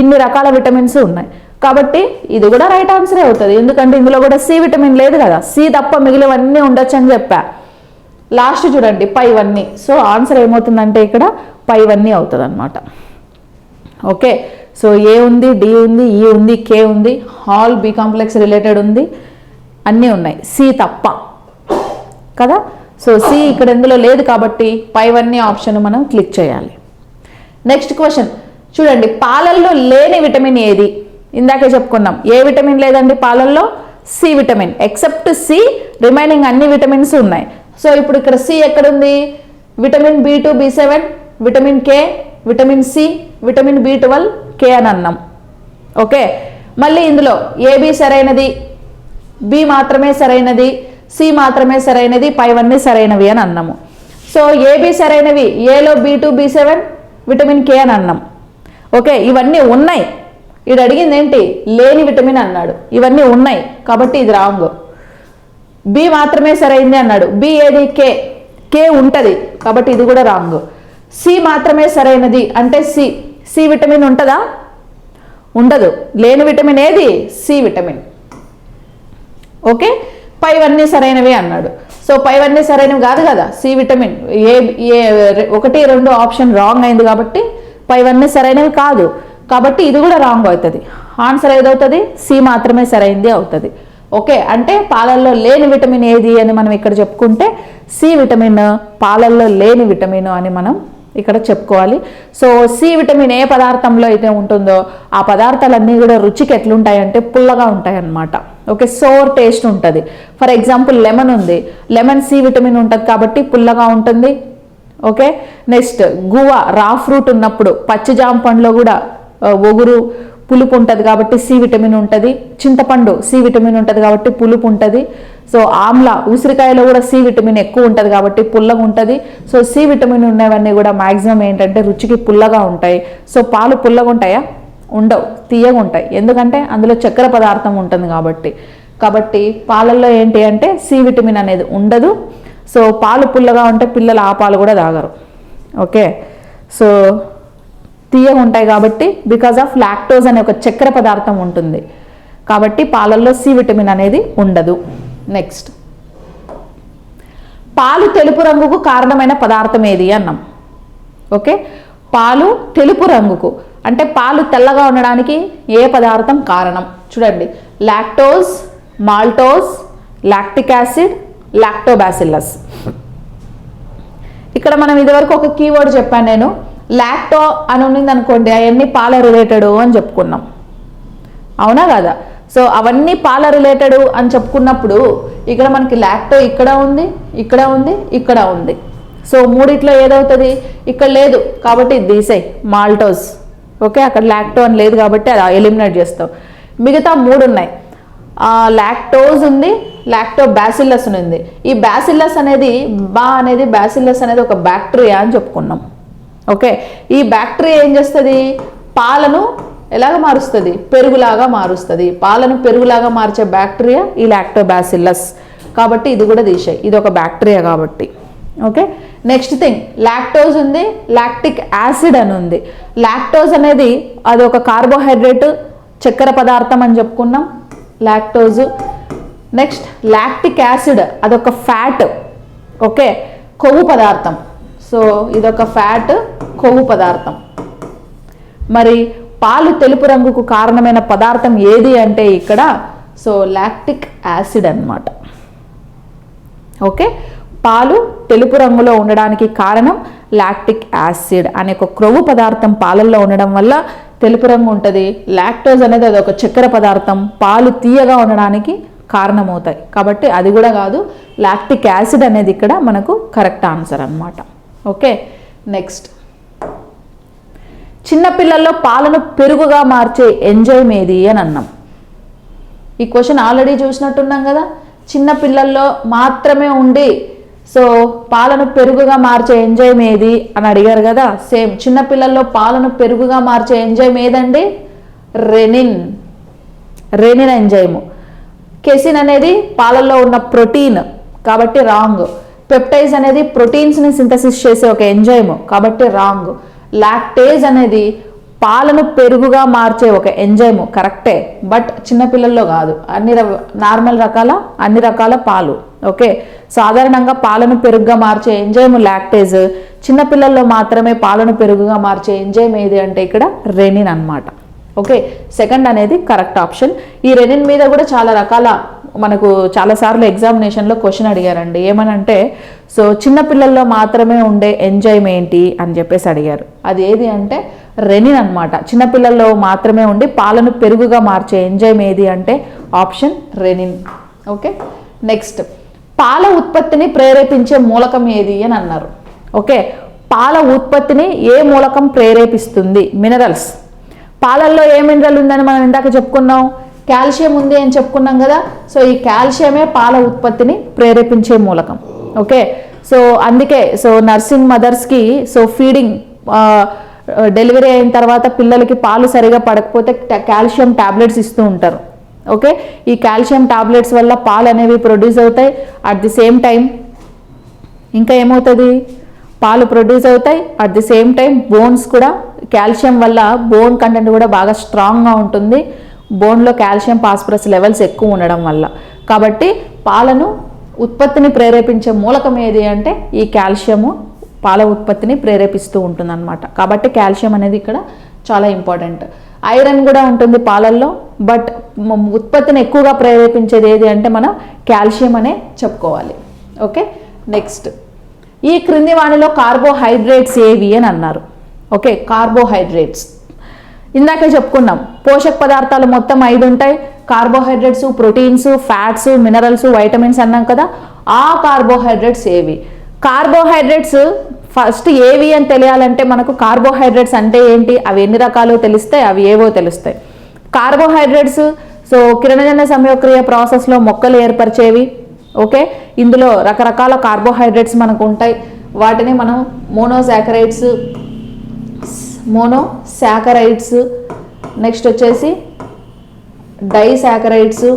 S1: ఇన్ని రకాల విటమిన్స్ ఉన్నాయి కాబట్టి ఇది కూడా రైట్ ఆన్సరే అవుతుంది. ఎందుకంటే ఇందులో కూడా సి విటమిన్ లేదు కదా, సి తప్ప మిగిలినవన్నీ ఉండొచ్చు అని చెప్పా. లాస్ట్ చూడండి పైవన్నీ. సో ఆన్సర్ ఏమవుతుందంటే ఇక్కడ పైవన్నీ అవుతుంది అనమాట. ఓకే, సో ఏ ఉంది, డి ఉంది, ఈ ఉంది, కే ఉంది, ఆల్ బి కాంప్లెక్స్ రిలేటెడ్ ఉంది, అన్నీ ఉన్నాయి, సి తప్ప కదా. సో సి ఇక్కడ ఇందులో లేదు కాబట్టి పైవన్నీ ఆప్షన్ మనం క్లిక్ చేయాలి. నెక్స్ట్ క్వశ్చన్ చూడండి, పాలల్లో లేని విటమిన్ ఏది? ఇందాకే చెప్పుకున్నాం ఏ విటమిన్ లేదండి పాలల్లో, C vitamin. Except C remaining అన్ని విటమిన్స్ ఉన్నాయి. సో ఇప్పుడు ఇక్కడ సి ఎక్కడుంది, vitamin B2, B7, vitamin K, vitamin C, vitamin B12, K అని అన్నాం. ఓకే, మళ్ళీ ఇందులో ఏబి సరైనది, బి మాత్రమే సరైనది, సి మాత్రమే సరైనది, పైవన్నీ సరైనవి అని అన్నాము. సో ఏబి సరైనవి, ఏలో B2, B7, విటమిన్ కే అని అన్నాం. ఓకే, ఇవన్నీ ఉన్నాయి. ఇది అడిగింది ఏంటి, లేని విటమిన్ అన్నాడు, ఇవన్నీ ఉన్నాయి కాబట్టి ఇది రాంగ్. బి మాత్రమే సరైంది అన్నాడు, బి ఏది, కే, కే ఉంటుంది కాబట్టి ఇది కూడా రాంగ్. సి మాత్రమే సరైనది అంటే సి, సి విటమిన్ ఉంటుందా, ఉండదు. లేని విటమిన్ ఏది, సి విటమిన్. ఓకే, పైవన్నీ సరైనవి అన్నాడు. సో పైవన్నీ సరైనవి కాదు కదా, సి విటమిన్. ఏ 1, 2 ఆప్షన్ రాంగ్ అయింది కాబట్టి పైవన్నీ సరైనవి కాదు. కాబట్టి ఇది కూడా రాంగ్ అవుతుంది. ఆన్సర్ ఏదవుతుంది? సి మాత్రమే సరైంది అవుతుంది. ఓకే, అంటే పాలల్లో లేని విటమిన్ ఏది అని మనం ఇక్కడ చెప్పుకుంటే సి విటమిన్ పాలల్లో లేని విటమిన్ అని మనం ఇక్కడ చెప్పుకోవాలి. సో సి విటమిన్ ఏ పదార్థంలో అయితే ఉంటుందో ఆ పదార్థాలన్నీ కూడా రుచికి ఎట్లుంటాయంటే పుల్లగా ఉంటాయి అన్నమాట. ఓకే, సోర్ టేస్ట్ ఉంటుంది. ఫర్ ఎగ్జాంపుల్ లెమన్ ఉంది, లెమన్ సి విటమిన్ ఉంటుంది కాబట్టి పుల్లగా ఉంటుంది. ఓకే, నెక్స్ట్ గువా రా ఫ్రూట్ ఉన్నప్పుడు, పచ్చి జామ పండులో కూడా ఒగురు పులుపు ఉంటుంది కాబట్టి సి విటమిన్ ఉంటుంది. చింతపండు సి విటమిన్ ఉంటుంది కాబట్టి పులుపు ఉంటుంది. సో ఆమ్లా ఉసిరికాయలో కూడా సి విటమిన్ ఎక్కువ ఉంటుంది కాబట్టి పుల్లగా ఉంటుంది. సో సి విటమిన్ ఉన్నవన్నీ కూడా మ్యాక్సిమం ఏంటంటే రుచికి పుల్లగా ఉంటాయి. సో పాలు పుల్లగా ఉంటాయా? ఉండవు, తీయగా ఉంటాయి. ఎందుకంటే అందులో చక్కెర పదార్థం ఉంటుంది కాబట్టి పాలల్లో ఏంటి అంటే సి విటమిన్ అనేది ఉండదు. సో పాలు పుల్లగా ఉంటే పిల్లలు ఆ పాలు కూడా తాగరు. ఓకే, సో తీయగా ఉంటాయి కాబట్టి బికాజ్ ఆఫ్ లాక్టోజ్ అనే ఒక చక్కెర పదార్థం ఉంటుంది కాబట్టి పాలల్లో సి విటమిన్ అనేది ఉండదు. నెక్స్ట్, పాలు తెలుపు రంగుకు కారణమైన పదార్థం ఏది అన్నాం. ఓకే, పాలు తెలుపు రంగుకు అంటే పాలు తెల్లగా ఉండడానికి ఏ పదార్థం కారణం? చూడండి, lactose, maltose, lactic acid, Lactobacillus. ఇక్కడ మనం ఇదివరకు ఒక కీవర్డ్ చెప్పాను నేను, లాక్టో అని ఉన్నింది అనుకోండి, అవన్నీ పాల రిలేటెడ్ అని చెప్పుకున్నాం, అవునా కదా? సో అవన్నీ పాల రిలేటెడ్ అని చెప్పుకున్నప్పుడు ఇక్కడ మనకి లాక్టో ఇక్కడ ఉంది, ఇక్కడ ఉంది, ఇక్కడ ఉంది. సో మూడిట్లో ఏదవుతుంది? ఇక్కడ లేదు కాబట్టి తీసేయి, మాల్టోజ్. ఓకే, అక్కడ లాక్టో అని లేదు కాబట్టి అది ఎలిమినేట్ చేస్తావు. మిగతా మూడు ఉన్నాయి, లాక్టోజ్ ఉంది, లాక్టో బ్యాసిల్లస్ ఉంది. ఈ బ్యాసిల్లస్ అనేది బ్యాసిల్లస్ అనేది ఒక బ్యాక్టీరియా అని చెప్పుకున్నాం. ఓకే, ఈ బ్యాక్టీరియా ఏం చేస్తుంది? పాలను ఎలాగ మారుస్తుంది? పెరుగులాగా మారుస్తుంది. పాలను పెరుగులాగా మార్చే బ్యాక్టీరియా ఈ లాక్టోబాసిల్లస్. కాబట్టి ఇది కూడా తీసేయి, ఇది ఒక బ్యాక్టీరియా కాబట్టి. ఓకే, నెక్స్ట్ థింగ్, లాక్టోజ్ ఉంది, లాక్టిక్ యాసిడ్ అని ఉంది. లాక్టోజ్ అనేది అది ఒక కార్బోహైడ్రేట్ చక్కెర పదార్థం అని చెప్పుకున్నాం, లాక్టోజ్. నెక్స్ట్ లాక్టిక్ యాసిడ్ అదొక ఫ్యాట్. ఓకే, కొవ్వు పదార్థం. సో ఇదొక ఫ్యాట్, కొవ్వు పదార్థం. మరి పాలు తెలుపు రంగుకు కారణమైన పదార్థం ఏది అంటే ఇక్కడ సో లాక్టిక్ యాసిడ్ అన్నమాట. ఓకే, పాలు తెలుపు రంగులో ఉండడానికి కారణం లాక్టిక్ యాసిడ్ అనే ఒక క్రొవ్వు పదార్థం పాలల్లో ఉండడం వల్ల తెలుపు రంగు ఉంటుంది. లాక్టోజ్ అనేది అదొక చక్కెర పదార్థం, పాలు తీయగా ఉండడానికి కారణమవుతాయి కాబట్టి అది కూడా కాదు, లాక్టిక్ యాసిడ్ అనేది ఇక్కడ మనకు కరెక్ట్ ఆన్సర్ అన్నమాట. ఓకే, నెక్స్ట్, చిన్నపిల్లల్లో పాలను పెరుగుగా మార్చే ఎంజైమ్ ఏది అని అన్నాం. ఈ క్వశ్చన్ ఆల్రెడీ చూసినట్టున్నాం కదా, చిన్నపిల్లల్లో మాత్రమే ఉండి సో పాలను పెరుగుగా మార్చే ఎంజైమ్ ఏది అని అడిగారు కదా. సేమ్ చిన్నపిల్లల్లో పాలను పెరుగుగా మార్చే ఎంజైమ్ ఏదండి? Rennin enzyme. కెసిన్ అనేది పాలల్లో ఉన్న ప్రోటీన్ కాబట్టి రాంగ్. పెప్టైజ్ అనేది ప్రోటీన్స్ని సింథసిస్ చేసే ఒక ఎంజైమ్ కాబట్టి రాంగ్. లాక్టేజ్ అనేది పాలను పెరుగుగా మార్చే ఒక ఎంజైమ్ కరెక్టే, బట్ చిన్నపిల్లల్లో కాదు, అన్ని రకాల పాలు. ఓకే, సాధారణంగా పాలను పెరుగుగా మార్చే ఎంజైమ్ లాక్టేజ్, చిన్నపిల్లల్లో మాత్రమే పాలను పెరుగుగా మార్చే ఎంజైమ్ ఏది అంటే ఇక్కడ రెనిన్ అన్నమాట. ఓకే, సెకండ్ అనేది కరెక్ట్ ఆప్షన్. ఈ రెనిన్ మీద కూడా చాలా రకాల మనకు చాలాసార్లు ఎగ్జామినేషన్లో క్వశ్చన్ అడిగారండి. ఏమనంటే సో చిన్నపిల్లల్లో మాత్రమే ఉండే ఎంజైమ్ ఏంటి అని చెప్పేసి అడిగారు. అది ఏది అంటే రెనిన్ అన్నమాట. చిన్నపిల్లల్లో మాత్రమే ఉండి పాలను పెరుగుగా మార్చే ఎంజైమ్ ఏది అంటే ఆప్షన్ రెనిన్. ఓకే, నెక్స్ట్, పాల ఉత్పత్తిని ప్రేరేపించే మూలకం ఏది అని అన్నారు. ఓకే, పాల ఉత్పత్తిని ఏ మూలకం ప్రేరేపిస్తుంది? మినరల్స్. పాలల్లో ఏ మినరల్ ఉందని మనం ఇందాక చెప్పుకున్నాం, కాల్షియం ఉంది అని చెప్పుకున్నాం కదా. సో ఈ కాల్షియమే పాల ఉత్పత్తిని ప్రేరేపించే మూలకం. ఓకే, సో అందుకే సో నర్సింగ్ మదర్స్కి సో ఫీడింగ్ డెలివరీ అయిన తర్వాత పిల్లలకి పాలు సరిగా పడకపోతే కాల్షియం టాబ్లెట్స్ ఇస్తూ ఉంటారు. ఓకే, ఈ కాల్షియం టాబ్లెట్స్ వల్ల పాలు అనేవి ప్రొడ్యూస్ అవుతాయి. అట్ ది సేమ్ టైం ఇంకా ఏమవుతుంది? పాలు ప్రొడ్యూస్ అవుతాయి. At the same time bones కూడా కాల్షియం వల్ల బోన్ కంటెంట్ కూడా బాగా స్ట్రాంగ్గా ఉంటుంది, బోన్లో కాల్షియం ఫాస్ఫరస్ లెవెల్స్ ఎక్కువ ఉండడం వల్ల. కాబట్టి పాలను ఉత్పత్తిని ప్రేరేపించే మూలకం ఏది అంటే ఈ కాల్షియము పాల ఉత్పత్తిని ప్రేరేపిస్తూ ఉంటుందన్నమాట. కాబట్టి కాల్షియం అనేది ఇక్కడ చాలా ఇంపార్టెంట్. ఐరన్ కూడా ఉంటుంది పాలల్లో, బట్ ఉత్పత్తిని ఎక్కువగా ప్రేరేపించేది ఏది అంటే మనం కాల్షియం అనే చెప్పుకోవాలి. ఓకే, నెక్స్ట్ ఈ క్రింది వానిలో కార్బోహైడ్రేట్స్ ఏవి అని అన్నారు. ఓకే, కార్బోహైడ్రేట్స్ ఇందాకే చెప్పుకున్నాం, పోషక పదార్థాలు మొత్తం 5 ఉంటాయి. Carbohydrates, proteins, fats, minerals, vitamins అన్నాం కదా. ఆ కార్బోహైడ్రేట్స్ ఏవి? కార్బోహైడ్రేట్స్ ఫస్ట్ ఏవి అని తెలియాలంటే మనకు కార్బోహైడ్రేట్స్ అంటే ఏంటి, అవి ఎన్ని రకాలు తెలిస్తే అవి ఏవో తెలుస్తాయి. కార్బోహైడ్రేట్స్ సో కిరణజన్య సంయోగక్రియ ప్రాసెస్లో మొక్కలు ఏర్పరిచేవి. ఓకే, ఇందులో రకరకాల కార్బోహైడ్రేట్స్ మనకు ఉంటాయి. వాటిని మనం మోనోసాకరైడ్స్, నెక్స్ట్ వచ్చేసి డైసాకరైడ్స్,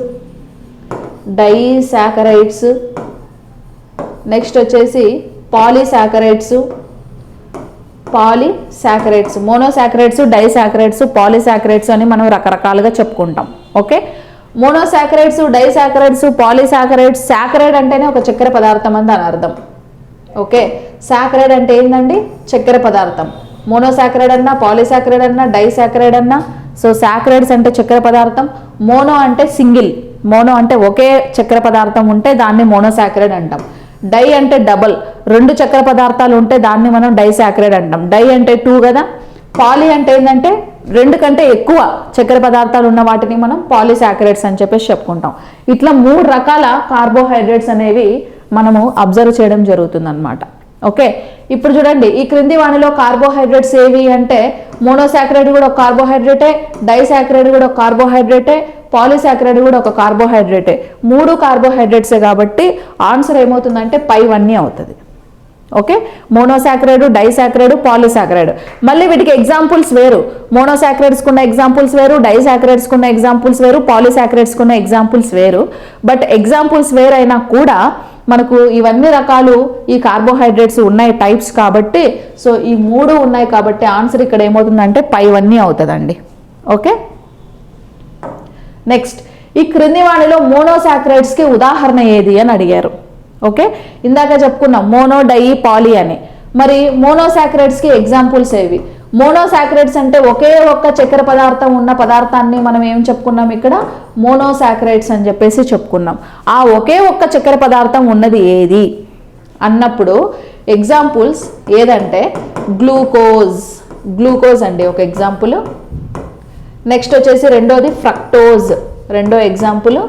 S1: నెక్స్ట్ వచ్చేసి పాలీసాకరైడ్స్, మోనోసాకరైడ్స్, డైసాకరైడ్స్, పాలీసాకరైడ్స్ అని మనం రకరకాలుగా చెప్పుకుంటాం. Okay, monosaccharides, disaccharides, polysaccharides. సాకరైడ్ అంటేనే ఒక చక్కెర పదార్థం అని దాని అర్థం. ఓకే, సాకరైడ్ అంటే ఏంటండి, చక్కెర పదార్థం. మోనోసాకరైడ్ అన్నా, పాలీసాకరైడ్ అన్నా, డైసాకరైడ్ అన్నా. సో సాకరైడ్స్ అంటే చక్కెర పదార్థం. మోనో అంటే సింగిల్, మోనో అంటే ఒకే చక్కెర పదార్థం ఉంటే దాన్ని మోనోసాకరైడ్ అంటాం. డై అంటే డబల్, 2 చక్కెర పదార్థాలు ఉంటే దాన్ని మనం డైసాకరైడ్ అంటాం. డై అంటే 2 కదా. పాలీ అంటే ఏంటంటే 2 కంటే ఎక్కువ చక్కెర పదార్థాలు ఉన్న వాటిని మనం పాలీసాకరైడ్స్ అని చెప్పేసి చెప్పుకుంటాం. ఇట్లా 3 రకాల కార్బోహైడ్రేట్స్ అనేవి మనము అబ్జర్వ్ చేయడం జరుగుతుంది అన్నమాట. ఓకే, ఇప్పుడు చూడండి, ఈ క్రింది వానిలో కార్బోహైడ్రేట్స్ ఏవి అంటే మోనోసాకరైడ్ కూడా ఒక కార్బోహైడ్రేటే, డైసాకరైడ్ కూడా ఒక కార్బోహైడ్రేటే, పాలీసాకరైడ్ కూడా ఒక కార్బోహైడ్రేటే. 3 కార్బోహైడ్రేట్సే కాబట్టి ఆన్సర్ ఏమవుతుందంటే పైవన్నీ అవుతుంది. Okay, monosaccharide, disaccharide, polysaccharide. మళ్ళీ వీటికి ఎగ్జాంపుల్స్ వేరు. మోనోసాకరైడ్స్ కున్న ఎగ్జాంపుల్స్ వేరు, డైసాకరైడ్స్ కున్న ఎగ్జాంపుల్స్ వేరు, పాలీసాకరైడ్స్ కున్న ఎగ్జాంపుల్స్ వేరు. బట్ ఎగ్జాంపుల్స్ వేరైనా కూడా మనకు ఇవన్నీ రకాలు ఈ కార్బోహైడ్రేట్స్ ఉన్నాయి టైప్స్ కాబట్టి, సో ఈ 3 ఉన్నాయి కాబట్టి ఆన్సర్ ఇక్కడ ఏమవుతుందంటే పైవన్నీ అవుతుందండి. ఓకే, నెక్స్ట్ ఈ క్రింది వానిలో మోనోసాకరైడ్స్కి ఉదాహరణ ఏది అని అడిగారు. ఓకే, ఇందాక చెప్పుకున్నాం మోనో, డై, పాలీ అని. మరి మోనోసాకరైడ్స్కి ఎగ్జాంపుల్స్ ఏవి? మోనోసాకరైడ్స్ అంటే ఒకే ఒక్క చక్కెర పదార్థం ఉన్న పదార్థాన్ని మనం ఏం చెప్పుకున్నాం ఇక్కడ, మోనోసాకరైడ్స్ అని చెప్పేసి చెప్పుకున్నాం. ఆ ఒకే ఒక్క చక్కెర పదార్థం ఉన్నది ఏది అన్నప్పుడు ఎగ్జాంపుల్స్ ఏదంటే గ్లూకోజ్ అండి ఒక ఎగ్జాంపుల్. నెక్స్ట్ వచ్చేసి రెండోది ఫ్రక్టోజ్, రెండో ఎగ్జాంపుల్.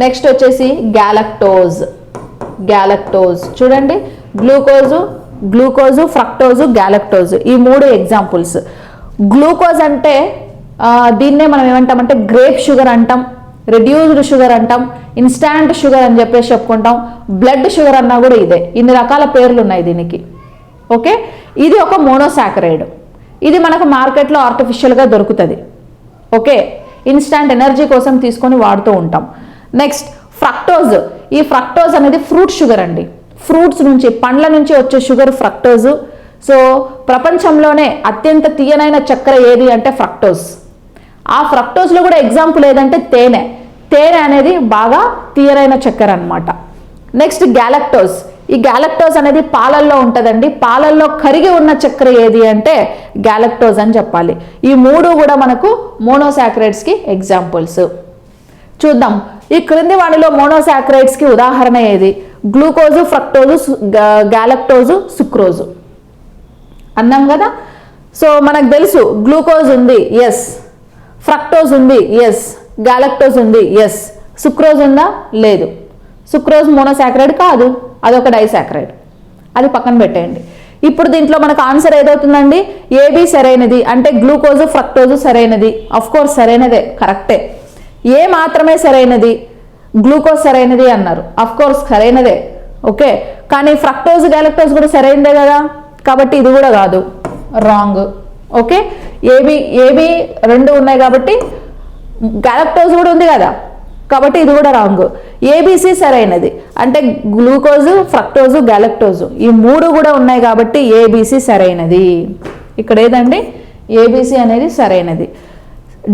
S1: నెక్స్ట్ వచ్చేసి గ్యాలక్టోజ్. చూడండి, గ్లూకోజు, ఫ్రక్టోజు, గ్యాలక్టోజ్, ఈ 3 ఎగ్జాంపుల్స్. గ్లూకోజ్ అంటే దీన్నే మనం ఏమంటామంటే గ్రేప్ షుగర్ అంటాం, రెడ్యూస్డ్ షుగర్ అంటాం, ఇన్స్టాంట్ షుగర్ అని చెప్పేసి చెప్పుకుంటాం. బ్లడ్ షుగర్ అన్నా కూడా ఇదే. ఇన్ని రకాల పేర్లు ఉన్నాయి దీనికి. ఓకే, ఇది ఒక మోనోసాకరైడ్. ఇది మనకు మార్కెట్లో ఆర్టిఫిషియల్గా దొరుకుతుంది. ఓకే, ఇన్స్టాంట్ ఎనర్జీ కోసం తీసుకొని వాడుతూ ఉంటాం. Next fructose. ఈ ఫ్రక్టోజ్ అనేది ఫ్రూట్ షుగర్ అండి. ఫ్రూట్స్ నుంచి, పండ్ల నుంచి వచ్చే షుగర్ ఫ్రక్టోజ్. సో ప్రపంచంలోనే అత్యంత తీయనైన చక్కెర ఏది అంటే ఫ్రక్టోజ్. ఆ ఫ్రక్టోజ్లో కూడా ఎగ్జాంపుల్ ఏదంటే తేనె అనేది బాగా తీయనైన చక్కెర అన్నమాట. Next galactose. ఈ గ్యాలక్టోజ్ అనేది పాలల్లో ఉంటుందండి. పాలల్లో కరిగి ఉన్న చక్కెర ఏది అంటే గ్యాలక్టోజ్ అని చెప్పాలి. ఈ 3 కూడా మనకు మోనోసాకరైడ్స్కి ఎగ్జాంపుల్స్. చూద్దాం, ఈ క్రింది వానిలో మోనోసాకరైడ్స్కి ఉదాహరణ ఏది? గ్లూకోజు, ఫ్రక్టోజు, గ్యాలక్టోజు, సుక్రోజు అన్నాం కదా. సో మనకు తెలుసు గ్లూకోజ్ ఉంది, ఎస్. ఫ్రక్టోజ్ ఉంది, ఎస్. గ్యాలక్టోజ్ ఉంది, ఎస్. సుక్రోజ్ ఉందా? లేదు. సుక్రోజ్ మోనోసాకరైడ్ కాదు, అదొక డైసాకరైడ్. అది పక్కన పెట్టేయండి. ఇప్పుడు దీంట్లో మనకు ఆన్సర్ ఏదవుతుందండి? ఏబి సరైనది అంటే గ్లూకోజు, ఫ్రక్టోజు సరైనది. అఫ్ కోర్స్ సరైనదే, కరెక్టే. ఏ మాత్రమే సరైనది, గ్లూకోజ్ సరైనది అన్నారు. అఫ్ కోర్స్ సరైనదే. ఓకే, కానీ ఫ్రక్టోజ్, గ్యాలక్టోజ్ కూడా సరైనదే కదా, కాబట్టి ఇది కూడా కాదు, రాంగ్. ఓకే, ఏబి 2 ఉన్నాయి కాబట్టి గ్యాలక్టోజ్ కూడా ఉంది కదా, కాబట్టి ఇది కూడా రాంగ్. ఏబిసి సరైనది అంటే గ్లూకోజు, ఫ్రక్టోజు, గ్యాలక్టోజు ఈ 3 కూడా ఉన్నాయి కాబట్టి ఏబిసి సరైనది. ఇక్కడ ఏదండి? ఏబిసి అనేది సరైనది.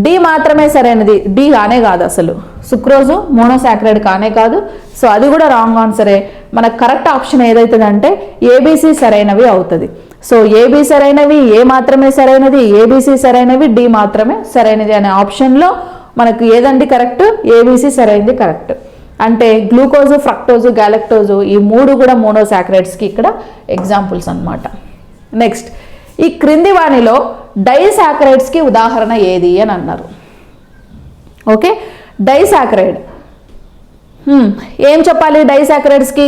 S1: డి మాత్రమే సరైనది. డి కానే కాదు అసలు. సుక్రోజు మోనోసాకరైడ్ కానే కాదు. సో అది కూడా రాంగ్ ఆన్సరే. మనకు కరెక్ట్ ఆప్షన్ ఏదైతుందంటే ఏబిసి సరైనవి అవుతుంది. సో ఏబి సరైనవి, ఏ మాత్రమే సరైనది, ఏబిసి సరైనవి, డి మాత్రమే సరైనది అనే ఆప్షన్లో మనకు ఏదండి కరెక్ట్? ఏబిసి సరైనది కరెక్ట్. అంటే గ్లూకోజు, ఫ్రక్టోజు, గ్యాలక్టోజు ఈ మూడు కూడా మోనోసాకరైడ్స్కి ఇక్కడ ఎగ్జాంపుల్స్ అన్నమాట. నెక్స్ట్, ఈ క్రింది వాణిలో డైసాకరైడ్స్కి ఉదాహరణ ఏది అని అన్నారు. ఓకే, డైసాకరైడ్ ఏం చెప్పాలి? డైసాకరైడ్స్కి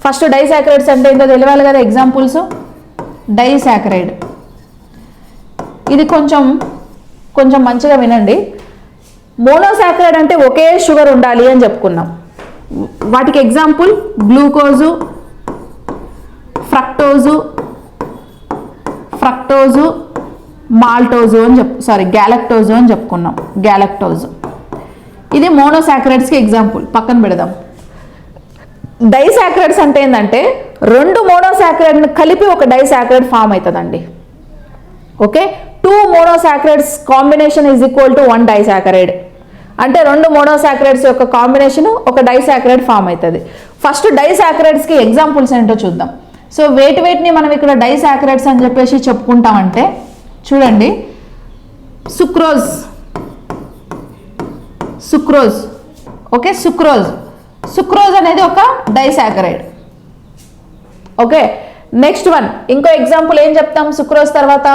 S1: ఫస్ట్ డైసాకరైడ్స్ అంటే ఏంటో తెలియాలి కదా. ఎగ్జాంపుల్స్, డైసాకరైడ్ ఇది కొంచెం మంచిగా వినండి. మోనోసాకరైడ్ అంటే ఒకే షుగర్ ఉండాలి అని చెప్పుకున్నాం. వాటికి ఎగ్జాంపుల్ గ్లూకోజు, ఫ్రక్టోజు, మాల్టోజు అని గ్యాలక్టోజు అని చెప్పుకున్నాం. గ్యాలక్టోజు ఇది మోనోసాకరైడ్స్కి ఎగ్జాంపుల్, పక్కన పెడదాం. డైసాకరైడ్స్ అంటే ఏంటంటే రెండు మోనోసాకరైడ్ని కలిపి ఒక డైసాకరైడ్ ఫామ్ అవుతుందండి. Okay, 2 monosaccharides combination is equal to 1 disaccharide. అంటే రెండు మోనోసాకరైడ్స్ యొక్క కాంబినేషన్ ఒక డైసాకరైడ్ ఫామ్ అవుతుంది. ఫస్ట్ డైసాకరైడ్స్కి ఎగ్జాంపుల్స్ ఏంటో చూద్దాం. సో వేటిని మనం ఇక్కడ డైసాకరైడ్స్ అని చెప్పేసి చెప్పుకుంటామంటే చూడండి, సుక్రోజ్. ఓకే, సుక్రోజ్ అనేది ఒక డైసాకరైడ్. ఓకే, నెక్స్ట్ వన్ ఇంకో ఎగ్జాంపుల్ ఏం చెప్తాం సుక్రోజ్ తర్వాత?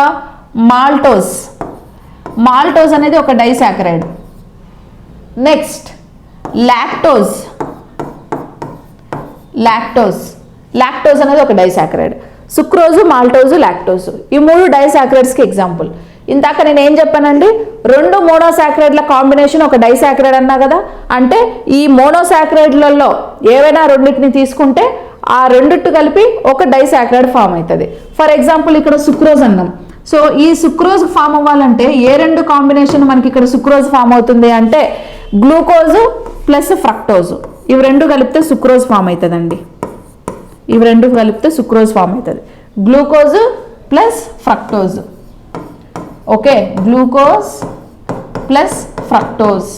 S1: మాల్టోజ్ అనేది ఒక డైసాకరైడ్. నెక్స్ట్ లాక్టోజ్ అనేది ఒక డైసాకరైడ్. సుక్రోజు, మాల్టోజు, లాక్టోజు ఈ మూడు డైసాకరైడ్స్కి ఎగ్జాంపుల్. ఇందాక నేను ఏం చెప్పానండి? రెండు మోనోసాకరైడ్ల కాంబినేషన్ ఒక డైసాకరైడ్ అన్నా కదా. అంటే ఈ మోనోసాకరైడ్లలో ఏవైనా రెండింటిని తీసుకుంటే ఆ రెండిట్టు కలిపి ఒక డైసాకరైడ్ ఫామ్ అవుతుంది. ఫర్ ఎగ్జాంపుల్ ఇక్కడ సుక్రోజ్ అన్నాం. సో ఈ సుక్రోజ్ ఫామ్ అవ్వాలంటే ఏ రెండు కాంబినేషన్ మనకి ఇక్కడ సుక్రోజ్ ఫామ్ అవుతుంది అంటే గ్లూకోజు ప్లస్ ఫ్రక్టోజు ఇవి రెండు కలిపితే సుక్రోజ్ ఫామ్ అవుతుందండి. ఇవి రెండు కలిపితే సుక్రోజ్ ఫామ్ అవుతుంది. Glucose plus fructose. Okay, glucose plus fructose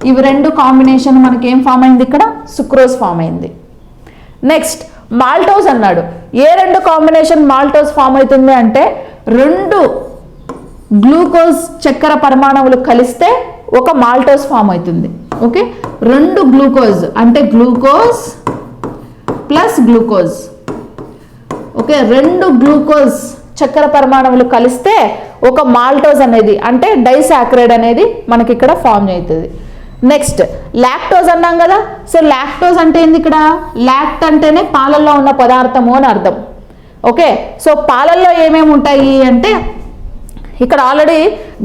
S1: ఇవి రెండు కాంబినేషన్ మనకి ఏం ఫామ్ అయింది? ఇక్కడ సుక్రోజ్ ఫామ్ అయింది. నెక్స్ట్ మాల్టోజ్ అన్నాడు. ఏ రెండు కాంబినేషన్ మాల్టోజ్ ఫామ్ అవుతుంది అంటే రెండు గ్లూకోజ్ చక్కెర పరమాణువులు కలిస్తే ఒక మాల్టోజ్ ఫామ్ అవుతుంది. ఓకే, రెండు గ్లూకోజ్ అంటే గ్లూకోజ్ ప్లస్ గ్లూకోజ్. ఓకే, రెండు గ్లూకోజ్ చక్కెర పరమాణువులు కలిస్తే ఒక మాల్టోజ్ అనేది అంటే డైసాకరైడ్ అనేది మనకి ఇక్కడ ఫామ్ అవుతుంది. నెక్స్ట్ లాక్టోజ్ అన్నాం కదా. సో లాక్టోజ్ అంటే ఏంది? ఇక్కడ లాక్ట్ అంటేనే పాలల్లో ఉన్న పదార్థము అని అర్థం. ఓకే, సో పాలల్లో ఏమేమి ఉంటాయి అంటే ఇక్కడ ఆల్రెడీ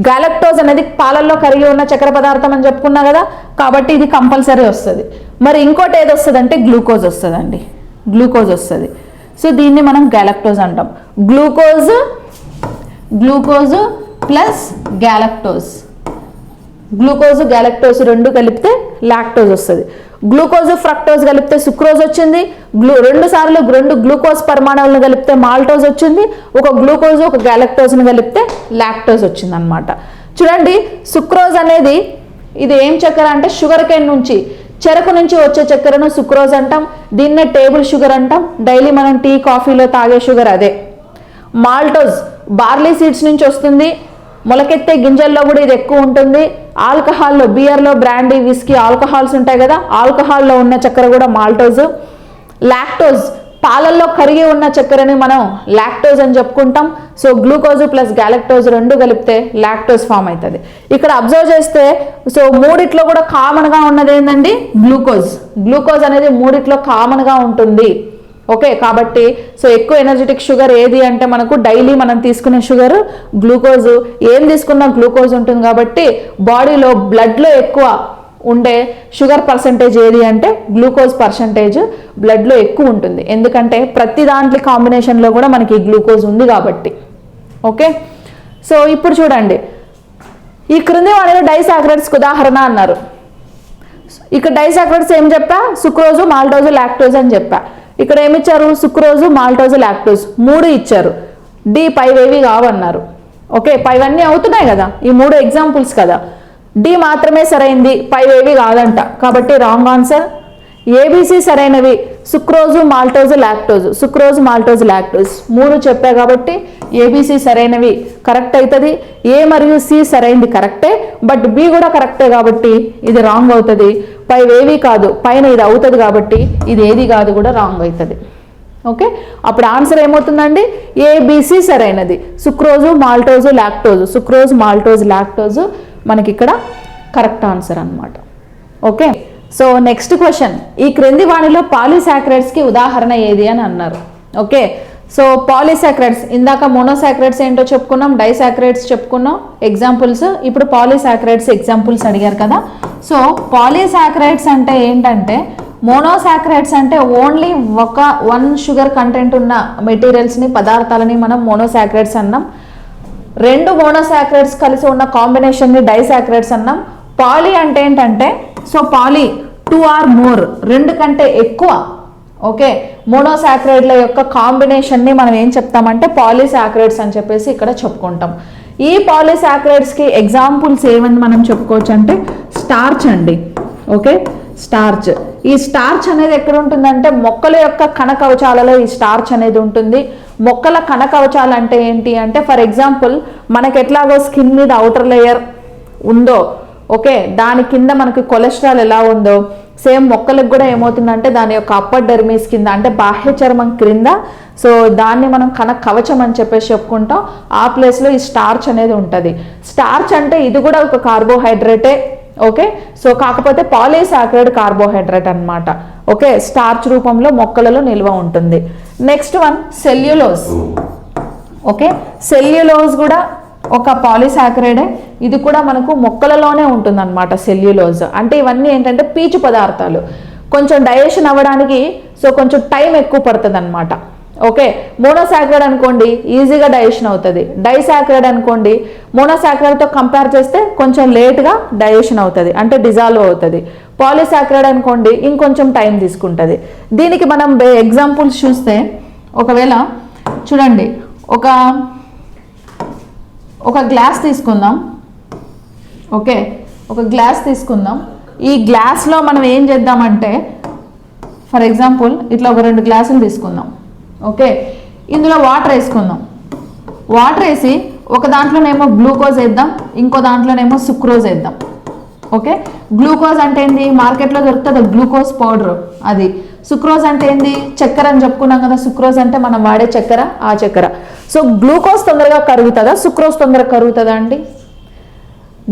S1: గ్యాలక్టోజ్ అనేది పాలల్లో కరిగి ఉన్న చక్కెర పదార్థం అని చెప్పుకున్నా కదా. కాబట్టి ఇది కంపల్సరీ వస్తుంది. మరి ఇంకోటి ఏది వస్తుంది అంటే గ్లూకోజ్ వస్తుందండి. గ్లూకోజ్ వస్తుంది. సో దీన్ని మనం గ్యాలక్టోజ్ అంటాం. Glucose plus galactose. Glucose galactose రెండు కలిపితే లాక్టోజ్ వస్తుంది. గ్లూకోజ్ ఫ్రక్టోజ్ కలిపితే సుక్రోజ్ వచ్చింది. రెండు సార్లు రెండు గ్లూకోజ్ పరమాణువులను కలిపితే మాల్టోజ్ వచ్చింది. ఒక గ్లూకోజ్ ఒక గ్యాలక్టోజ్ని కలిపితే లాక్టోజ్ వచ్చింది అనమాట. చూడండి, సుక్రోజ్ అనేది ఇది ఏం చక్కెర అంటే షుగర్ కేన్ నుంచి, చెరకు నుంచి వచ్చే చక్కెరను సుక్రోజ్ అంటాం. దీన్నే టేబుల్ షుగర్ అంటాం. డైలీ మనం టీ కాఫీలో తాగే షుగర్ అదే. మాల్టోజ్ బార్లీ సీడ్స్ నుంచి వస్తుంది. మొలకెత్తే గింజల్లో కూడా ఇది ఎక్కువ ఉంటుంది. ఆల్కహాల్లో బియర్లో బ్రాండీ విస్కీ ఆల్కహాల్స్ ఉంటాయి కదా, ఆల్కహాల్లో ఉన్న చక్కెర కూడా మాల్టోజ్. లాక్టోజ్ పాలల్లో కరిగి ఉన్న చక్కెరని మనం లాక్టోజ్ అని చెప్పుకుంటాం. సో గ్లూకోజ్ ప్లస్ గ్యాలక్టోజ్ రెండు కలిపితే లాక్టోజ్ ఫామ్ అవుతుంది. ఇక్కడ అబ్జర్వ్ చేస్తే సో మూడిట్లో కూడా కామన్గా ఉన్నది ఏంటండి? గ్లూకోజ్ అనేది మూడిట్లో కామన్గా ఉంటుంది. ఓకే, కాబట్టి సో ఎక్కువ ఎనర్జెటిక్ షుగర్ ఏది అంటే మనకు డైలీ మనం తీసుకునే షుగర్ గ్లూకోజ్. ఏం తీసుకున్నా గ్లూకోజ్ ఉంటుంది కాబట్టి బాడీలో బ్లడ్లో ఎక్కువ ఉండే షుగర్ పర్సంటేజ్ ఏది అంటే గ్లూకోజ్ పర్సంటేజ్ బ్లడ్లో ఎక్కువ ఉంటుంది. ఎందుకంటే ప్రతి దాంట్లో కాంబినేషన్లో కూడా మనకి గ్లూకోజ్ ఉంది కాబట్టి. ఓకే, సో ఇప్పుడు చూడండి, ఈ క్రింది వాటిలో డైసాకరైడ్స్కి ఉదాహరణ అన్నారు. ఇక్కడ డైసాకరైడ్స్ ఏం చెప్పా? సుక్రోజు, మాల్టోజు, లాక్టోజ్ అని చెప్పా. ఇక్కడ ఏమిచ్చారు? సుక్రోజు, మాల్టోజు, లాక్టోజ్ మూడు ఇచ్చారు. డి పైవేవి కావన్నారు. ఓకే, పైవన్నీ అవుతున్నాయి కదా, ఈ మూడు ఎగ్జాంపుల్స్ కదా. డి మాత్రమే సరైంది, పైవేవి కాదంట. కాబట్టి రాంగ్ ఆన్సర్. ఏబిసి సరైనవి, sucrose maltose lactose, sucrose maltose lactose 3 చెప్పా కాబట్టి ఏబిసి సరైనవి కరెక్ట్ అవుతుంది. ఏ మరియు సి సరైనది కరెక్టే, బట్ బి కూడా కరెక్టే కాబట్టి ఇది రాంగ్ అవుతుంది. పైవేవి కాదు, పైన ఇది అవుతుంది కాబట్టి ఇది ఏది కాదు కూడా రాంగ్ అవుతుంది. ఓకే, అప్పుడు ఆన్సర్ ఏమవుతుందండి? ఏబిసి సరైనది. సుక్రోజు మాల్టోజు లాక్టోజు, సుక్రోజు మాల్టోజు లాక్టోజు మనకి ఇక్కడ కరెక్ట్ ఆన్సర్ అన్నమాట. ఓకే, సో నెక్స్ట్ క్వశ్చన్, ఈ క్రింది వాణిలో పాలీసాక్రైడ్స్కి ఉదాహరణ ఏది అని అన్నారు. ఓకే, సో పాలీసాక్రైడ్స్, ఇందాక మోనోసాక్రైడ్స్ ఏంటో చెప్పుకున్నాం, డైసాక్రైడ్స్ చెప్పుకున్నాం ఎగ్జాంపుల్స్. ఇప్పుడు పాలీసాక్రైడ్స్ ఎగ్జాంపుల్స్ అడిగారు కదా. సో పాలీసాక్రైడ్స్ అంటే ఏంటంటే, మోనోసాక్రైడ్స్ అంటే ఓన్లీ వన్ షుగర్ కంటెంట్ ఉన్న మెటీరియల్స్ని, పదార్థాలని మనం మోనోసాక్రైడ్స్ అన్నాం. 2 మోనోసాక్రైడ్స్ కలిసి ఉన్న కాంబినేషన్ని డైసాక్రైడ్స్ అన్నాం. పాలీ అంటే ఏంటంటే, సో పాలీ 2 ఆర్ మోర్, 2 కంటే ఎక్కువ. ఓకే, మోనోసాక్రైడ్ల యొక్క కాంబినేషన్ని మనం ఏం చెప్తామంటే పాలీసాక్రైడ్స్ అని చెప్పేసి ఇక్కడ చెప్పుకుంటాం. ఈ పాలీసాక్రైడ్స్కి ఎగ్జాంపుల్స్ ఏమని మనం చెప్పుకోవచ్చు అంటే స్టార్చ్ అండి. Okay, starch. ఈ స్టార్చ్ అనేది ఎక్కడ ఉంటుందంటే మొక్కల యొక్క కణ కవచాలలో ఈ స్టార్చ్ అనేది ఉంటుంది. మొక్కల కణ కవచాలు అంటే ఏంటి అంటే, ఫర్ ఎగ్జాంపుల్ మనకి ఎట్లాగో స్కిన్ మీద అవుటర్ లేయర్ ఉందో, ఓకే, దాని కింద మనకి కొలెస్ట్రాల్ ఎలా ఉందో, సేమ్ మొక్కలకు కూడా ఏమవుతుందంటే దాని యొక్క అప్పర్ డెర్మిస్ కింద అంటే బాహ్య చర్మం క్రింద, సో దాన్ని మనం కణ కవచం అని చెప్పేసి చెప్పుకుంటాం. ఆ ప్లేస్లో ఈ స్టార్చ్ అనేది ఉంటుంది. స్టార్చ్ అంటే ఇది కూడా ఒక కార్బోహైడ్రేటే. ఓకే, సో కాకపోతే పాలీసాక్రైడ్ కార్బోహైడ్రేట్ అన్నమాట. ఓకే, స్టార్చ్ రూపంలో మొక్కలలో నిల్వ ఉంటుంది. Next one cellulose. Okay, cellulose కూడా ఒక పాలీసాక్రైడే. ఇది కూడా మనకు మొక్కలలోనే ఉంటుంది అనమాట సెల్యులోజ్. అంటే ఇవన్నీ ఏంటంటే పీచు పదార్థాలు, కొంచెం డైజెషన్ అవ్వడానికి సో కొంచెం టైం ఎక్కువ పడుతుంది అనమాట. ఓకే, మోనోసాక్రైడ్ అనుకోండి ఈజీగా డైజెషన్ అవుతుంది. డైసాక్రైడ్ అనుకోండి మోనోసాక్రైడ్తో కంపేర్ చేస్తే కొంచెం లేట్గా డైజెషన్ అవుతుంది, అంటే డిజాల్వ్ అవుతుంది. పాలీసాక్రైడ్ అనుకోండి ఇంకొంచెం టైం తీసుకుంటుంది. దీనికి మనం ఎగ్జాంపుల్స్ చూస్తే, ఒకవేళ చూడండి, ఒక గ్లాస్ తీసుకుందాం. ఓకే, ఒక గ్లాస్ తీసుకుందాం. ఈ గ్లాస్లో మనం ఏం చేద్దామంటే, ఫర్ ఎగ్జాంపుల్ ఇట్లా ఒక 2 గ్లాసులు తీసుకుందాం. ఓకే, ఇందులో వాటర్ వేసుకుందాం. వాటర్ వేసి ఒక దాంట్లోనేమో గ్లూకోజ్ వేద్దాం, ఇంకో దాంట్లోనేమో సుక్రోజ్ వేద్దాం. ఓకే, గ్లూకోజ్ అంటే ఏంది? మార్కెట్లో దొరుకుతుంది గ్లూకోజ్ పౌడర్, అది. సుక్రోజ్ అంటే ఏంది? చక్కెర అని చెప్పుకున్నాం కదా. సుక్రోజ్ అంటే మనం వాడే చక్కెర, ఆ చక్కెర. సో గ్లూకోజ్ తొందరగా కరుగుతుందా, సుక్రోజ్ తొందరగా కరుగుతుందా అండి?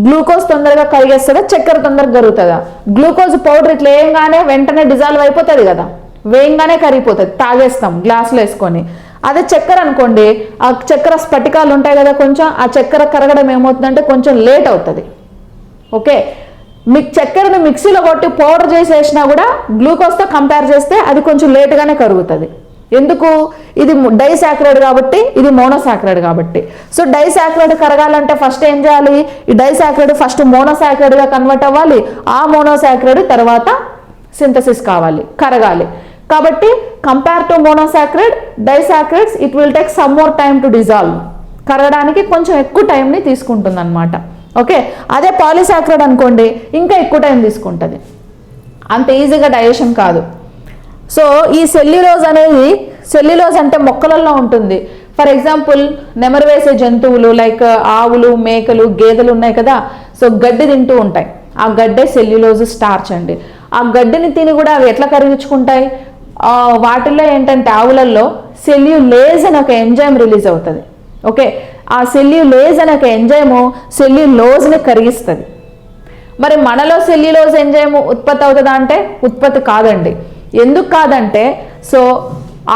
S1: గ్లూకోజ్ తొందరగా కరిగేస్తుందా, చక్కెర తొందరగా కరుగుతుందా? గ్లూకోజ్ పౌడర్ ఇట్లా వేయంగానే వెంటనే డిజాల్వ్ అయిపోతుంది కదా, వేయంగానే కరిగిపోతుంది, తాగేస్తాం గ్లాసులో వేసుకొని. అదే చక్కెర అనుకోండి, ఆ చక్కెర స్ఫటికాలు ఉంటాయి కదా కొంచెం, ఆ చక్కెర కరగడం ఏమవుతుందంటే కొంచెం లేట్ అవుతుంది. ఓకే, మీకు చక్కెరను మిక్సీలో కొట్టి పౌడర్ చేసేసినా కూడా గ్లూకోజ్తో కంపేర్ చేస్తే అది కొంచెం లేట్గానే కరుగుతుంది. ఎందుకు? ఇది డైసాక్రైడ్ కాబట్టి, ఇది మోనోసాక్రైడ్ కాబట్టి. సో డైసాక్రైడ్ కరగాలంటే ఫస్ట్ ఏం చేయాలి? ఈ డైసాక్రైడ్ ఫస్ట్ మోనోసాక్రైడ్గా కన్వర్ట్ అవ్వాలి, ఆ మోనోసాక్రైడ్ తర్వాత సింథసిస్ కావాలి, కరగాలి. కాబట్టి compare to monosaccharide, disaccharides it will take some more time to dissolve. కరగడానికి కొంచెం ఎక్కువ టైంని తీసుకుంటుంది అనమాట. ఓకే, అదే పాలీసాక్రైడ్ అనుకోండి ఇంకా ఎక్కువ టైం తీసుకుంటుంది, అంత ఈజీగా డైజెషన్ కాదు. సో ఈ సెల్యులోజ్ అనేది, సెల్యులోజ్ అంటే మొక్కలలో ఉంటుంది. ఫర్ ఎగ్జాంపుల్ నెమరు వేసే జంతువులు లైక్ ఆవులు, మేకలు, గేదెలు ఉన్నాయి కదా, సో గడ్డి తింటూ ఉంటాయి. ఆ గడ్డే సెల్యులోజ్ స్టార్చ్ అండి. ఆ గడ్డిని తిని కూడా అవి ఎట్లా కరిగించుకుంటాయి? వాటిల్లో ఏంటంటే ఆవులలో సెల్యులేజ్ అని ఒక ఎంజైమ్ రిలీజ్ అవుతుంది. ఓకే, ఆ సెల్యులేజ్ అనే ఒక ఎంజైము సెల్యులోజ్ని కరిగిస్తుంది. మరి మనలో సెల్యులోజ్ ఎంజైమ్ ఉత్పత్తి అవుతుందా అంటే ఉత్పత్తి కాదండి. ఎందుకు కాదంటే, సో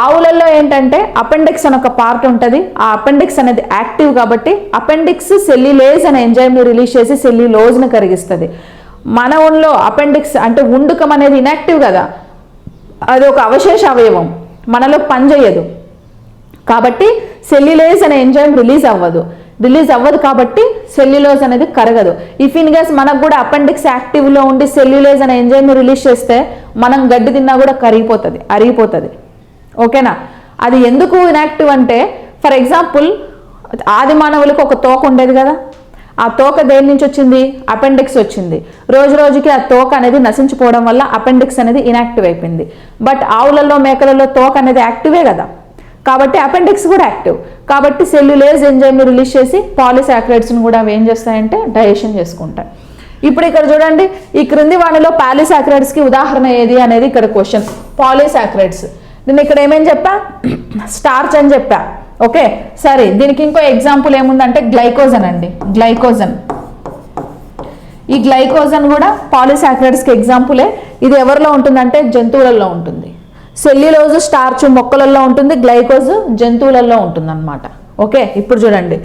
S1: ఆవులలో ఏంటంటే అపెండిక్స్ అని ఒక పార్ట్ ఉంటుంది. ఆ అపెండిక్స్ అనేది యాక్టివ్ కాబట్టి అపెండిక్స్ సెల్యులేజ్ అనే ఎంజైమ్ని రిలీజ్ చేసి సెల్యులోజ్ని కరిగిస్తుంది. మన ఒంట్లో అపెండిక్స్ అంటే ఉండుకం అనేది ఇనాక్టివ్ కదా, అది ఒక అవశేష అవయవం, మనలో పనిచేయదు. కాబట్టి సెల్యులేజ్ అనే ఎంజైమ్ రిలీజ్ అవ్వదు కాబట్టి సెల్యులోజ్ అనేది కరగదు. ఇఫ్ ఇన్ కేస్ మనకు కూడా అపెండిక్స్ యాక్టివ్లో ఉండి సెల్యులేజ్ అనే ఎంజైమ్ని రిలీజ్ చేస్తే మనం గడ్డి తిన్నా కూడా అరిగిపోతుంది. ఓకేనా? అది ఎందుకు ఇనాక్టివ్ అంటే, ఫర్ ఎగ్జాంపుల్ ఆది మానవులకు ఒక తోక ఉండేది కదా, ఆ తోక దేని నుంచి వచ్చింది? అపెండిక్స్ వచ్చింది. రోజు రోజుకి ఆ తోక అనేది నశించిపోవడం వల్ల అపెండిక్స్ అనేది ఇనాక్టివ్ అయిపోయింది. బట్ ఆవులలో మేకలలో తోక అనేది యాక్టివే కదా, కాబట్టి అపెండిక్స్ కూడా యాక్టివ్. కాబట్టి సెల్యులేజ్ ఎంజైమ్ని రిలీజ్ చేసి పాలీసాక్రైడ్స్ని కూడా అవి ఏం చేస్తాయంటే డైజెషన్ చేసుకుంటాయి. ఇప్పుడు ఇక్కడ చూడండి, ఈ క్రింది వానిలో పాలీసాక్రైడ్స్కి ఉదాహరణ ఏది అనేది ఇక్కడ క్వశ్చన్. పాలీసాక్రైడ్స్ నేను ఇక్కడ ఏమేం చెప్పా? స్టార్చ్ అని చెప్పా. ఓకే సరే, దీనికి ఇంకో ఎగ్జాంపుల్ ఏముందంటే గ్లైకోజన్ అండి. గ్లైకోజన్, ఈ గ్లైకోజన్ కూడా పాలీసాక్రైడ్స్కి ఎగ్జాంపులే. ఇది ఎవరిలో ఉంటుందంటే జంతువులలో ఉంటుంది. సెల్యులోజ్ స్టార్చ్ మొక్కలలో ఉంటుంది, గ్లైకోజ్ జంతువులలో ఉంటుంది అనమాట. ఓకే ఇప్పుడు చూడండి,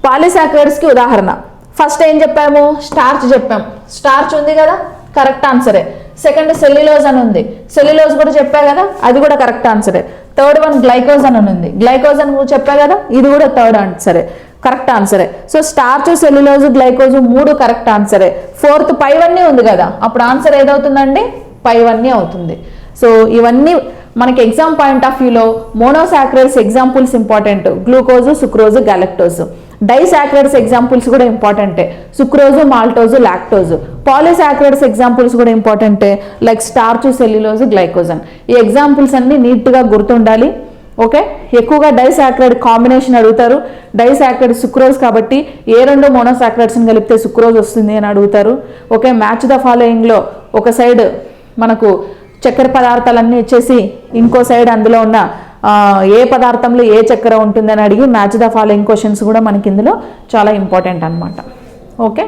S1: పాలీసాక్రైడ్స్కి ఉదాహరణ ఫస్ట్ ఏం చెప్పాము? స్టార్చ్ చెప్పాం. స్టార్చ్ ఉంది కదా, కరెక్ట్ ఆన్సరే. సెకండ్ సెల్యులోజ్ అని ఉంది, సెల్యులోజ్ కూడా చెప్పా కదా, అది కూడా కరెక్ట్ ఆన్సరే. థర్డ్ వన్ గ్లైకోజన్ అని ఉంది, గ్లైకోజన్ చెప్పా కదా, ఇది కూడా థర్డ్ ఆన్సరే, కరెక్ట్ ఆన్సరే. సో స్టార్చ్, సెల్యులోజ్, గ్లైకోజ్ మూడు కరెక్ట్ ఆన్సరే. ఫోర్త్ పైవన్నీ ఉంది కదా, అప్పుడు ఆన్సర్ ఏదవుతుందండి? పైవన్నీ అవుతుంది. సో ఇవన్నీ మనకి ఎగ్జామ్ పాయింట్ ఆఫ్ వ్యూలో monosaccharides examples important. Glucose, sucrose, galactose. Disaccharides examples కూడా ఇంపార్టెంటే. Sucrose, maltose, lactose. Polysaccharides examples కూడా ఇంపార్టెంటే, లైక్ స్టార్చ్, సెల్యులోజ్, గ్లైకోజన్. ఈ ఎగ్జాంపుల్స్ అన్ని నీట్గా గుర్తుండాలి. ఓకే, ఎక్కువగా డైసాక్రైడ్ కాంబినేషన్ అడుగుతారు. డైసాక్రైడ్ సుక్రోజ్ కాబట్టి ఏ రెండు మోనోసాక్రైడ్స్ని కలిపితే సుక్రోజ్ వస్తుంది అని అడుగుతారు. ఓకే, మ్యాచ్ ద ఫాలోయింగ్లో ఒక సైడ్ మనకు చక్కెర పదార్థాలన్నీ ఇచ్చేసి ఇంకో సైడ్ అందులో ఉన్న ఏ పదార్థంలో ఏ చక్కెర ఉంటుందని అడిగి మ్యాచ్ ద ఫాలోయింగ్ క్వశ్చన్స్ కూడా మనకి ఇందులో చాలా ఇంపార్టెంట్ అన్నమాట. ఓకే.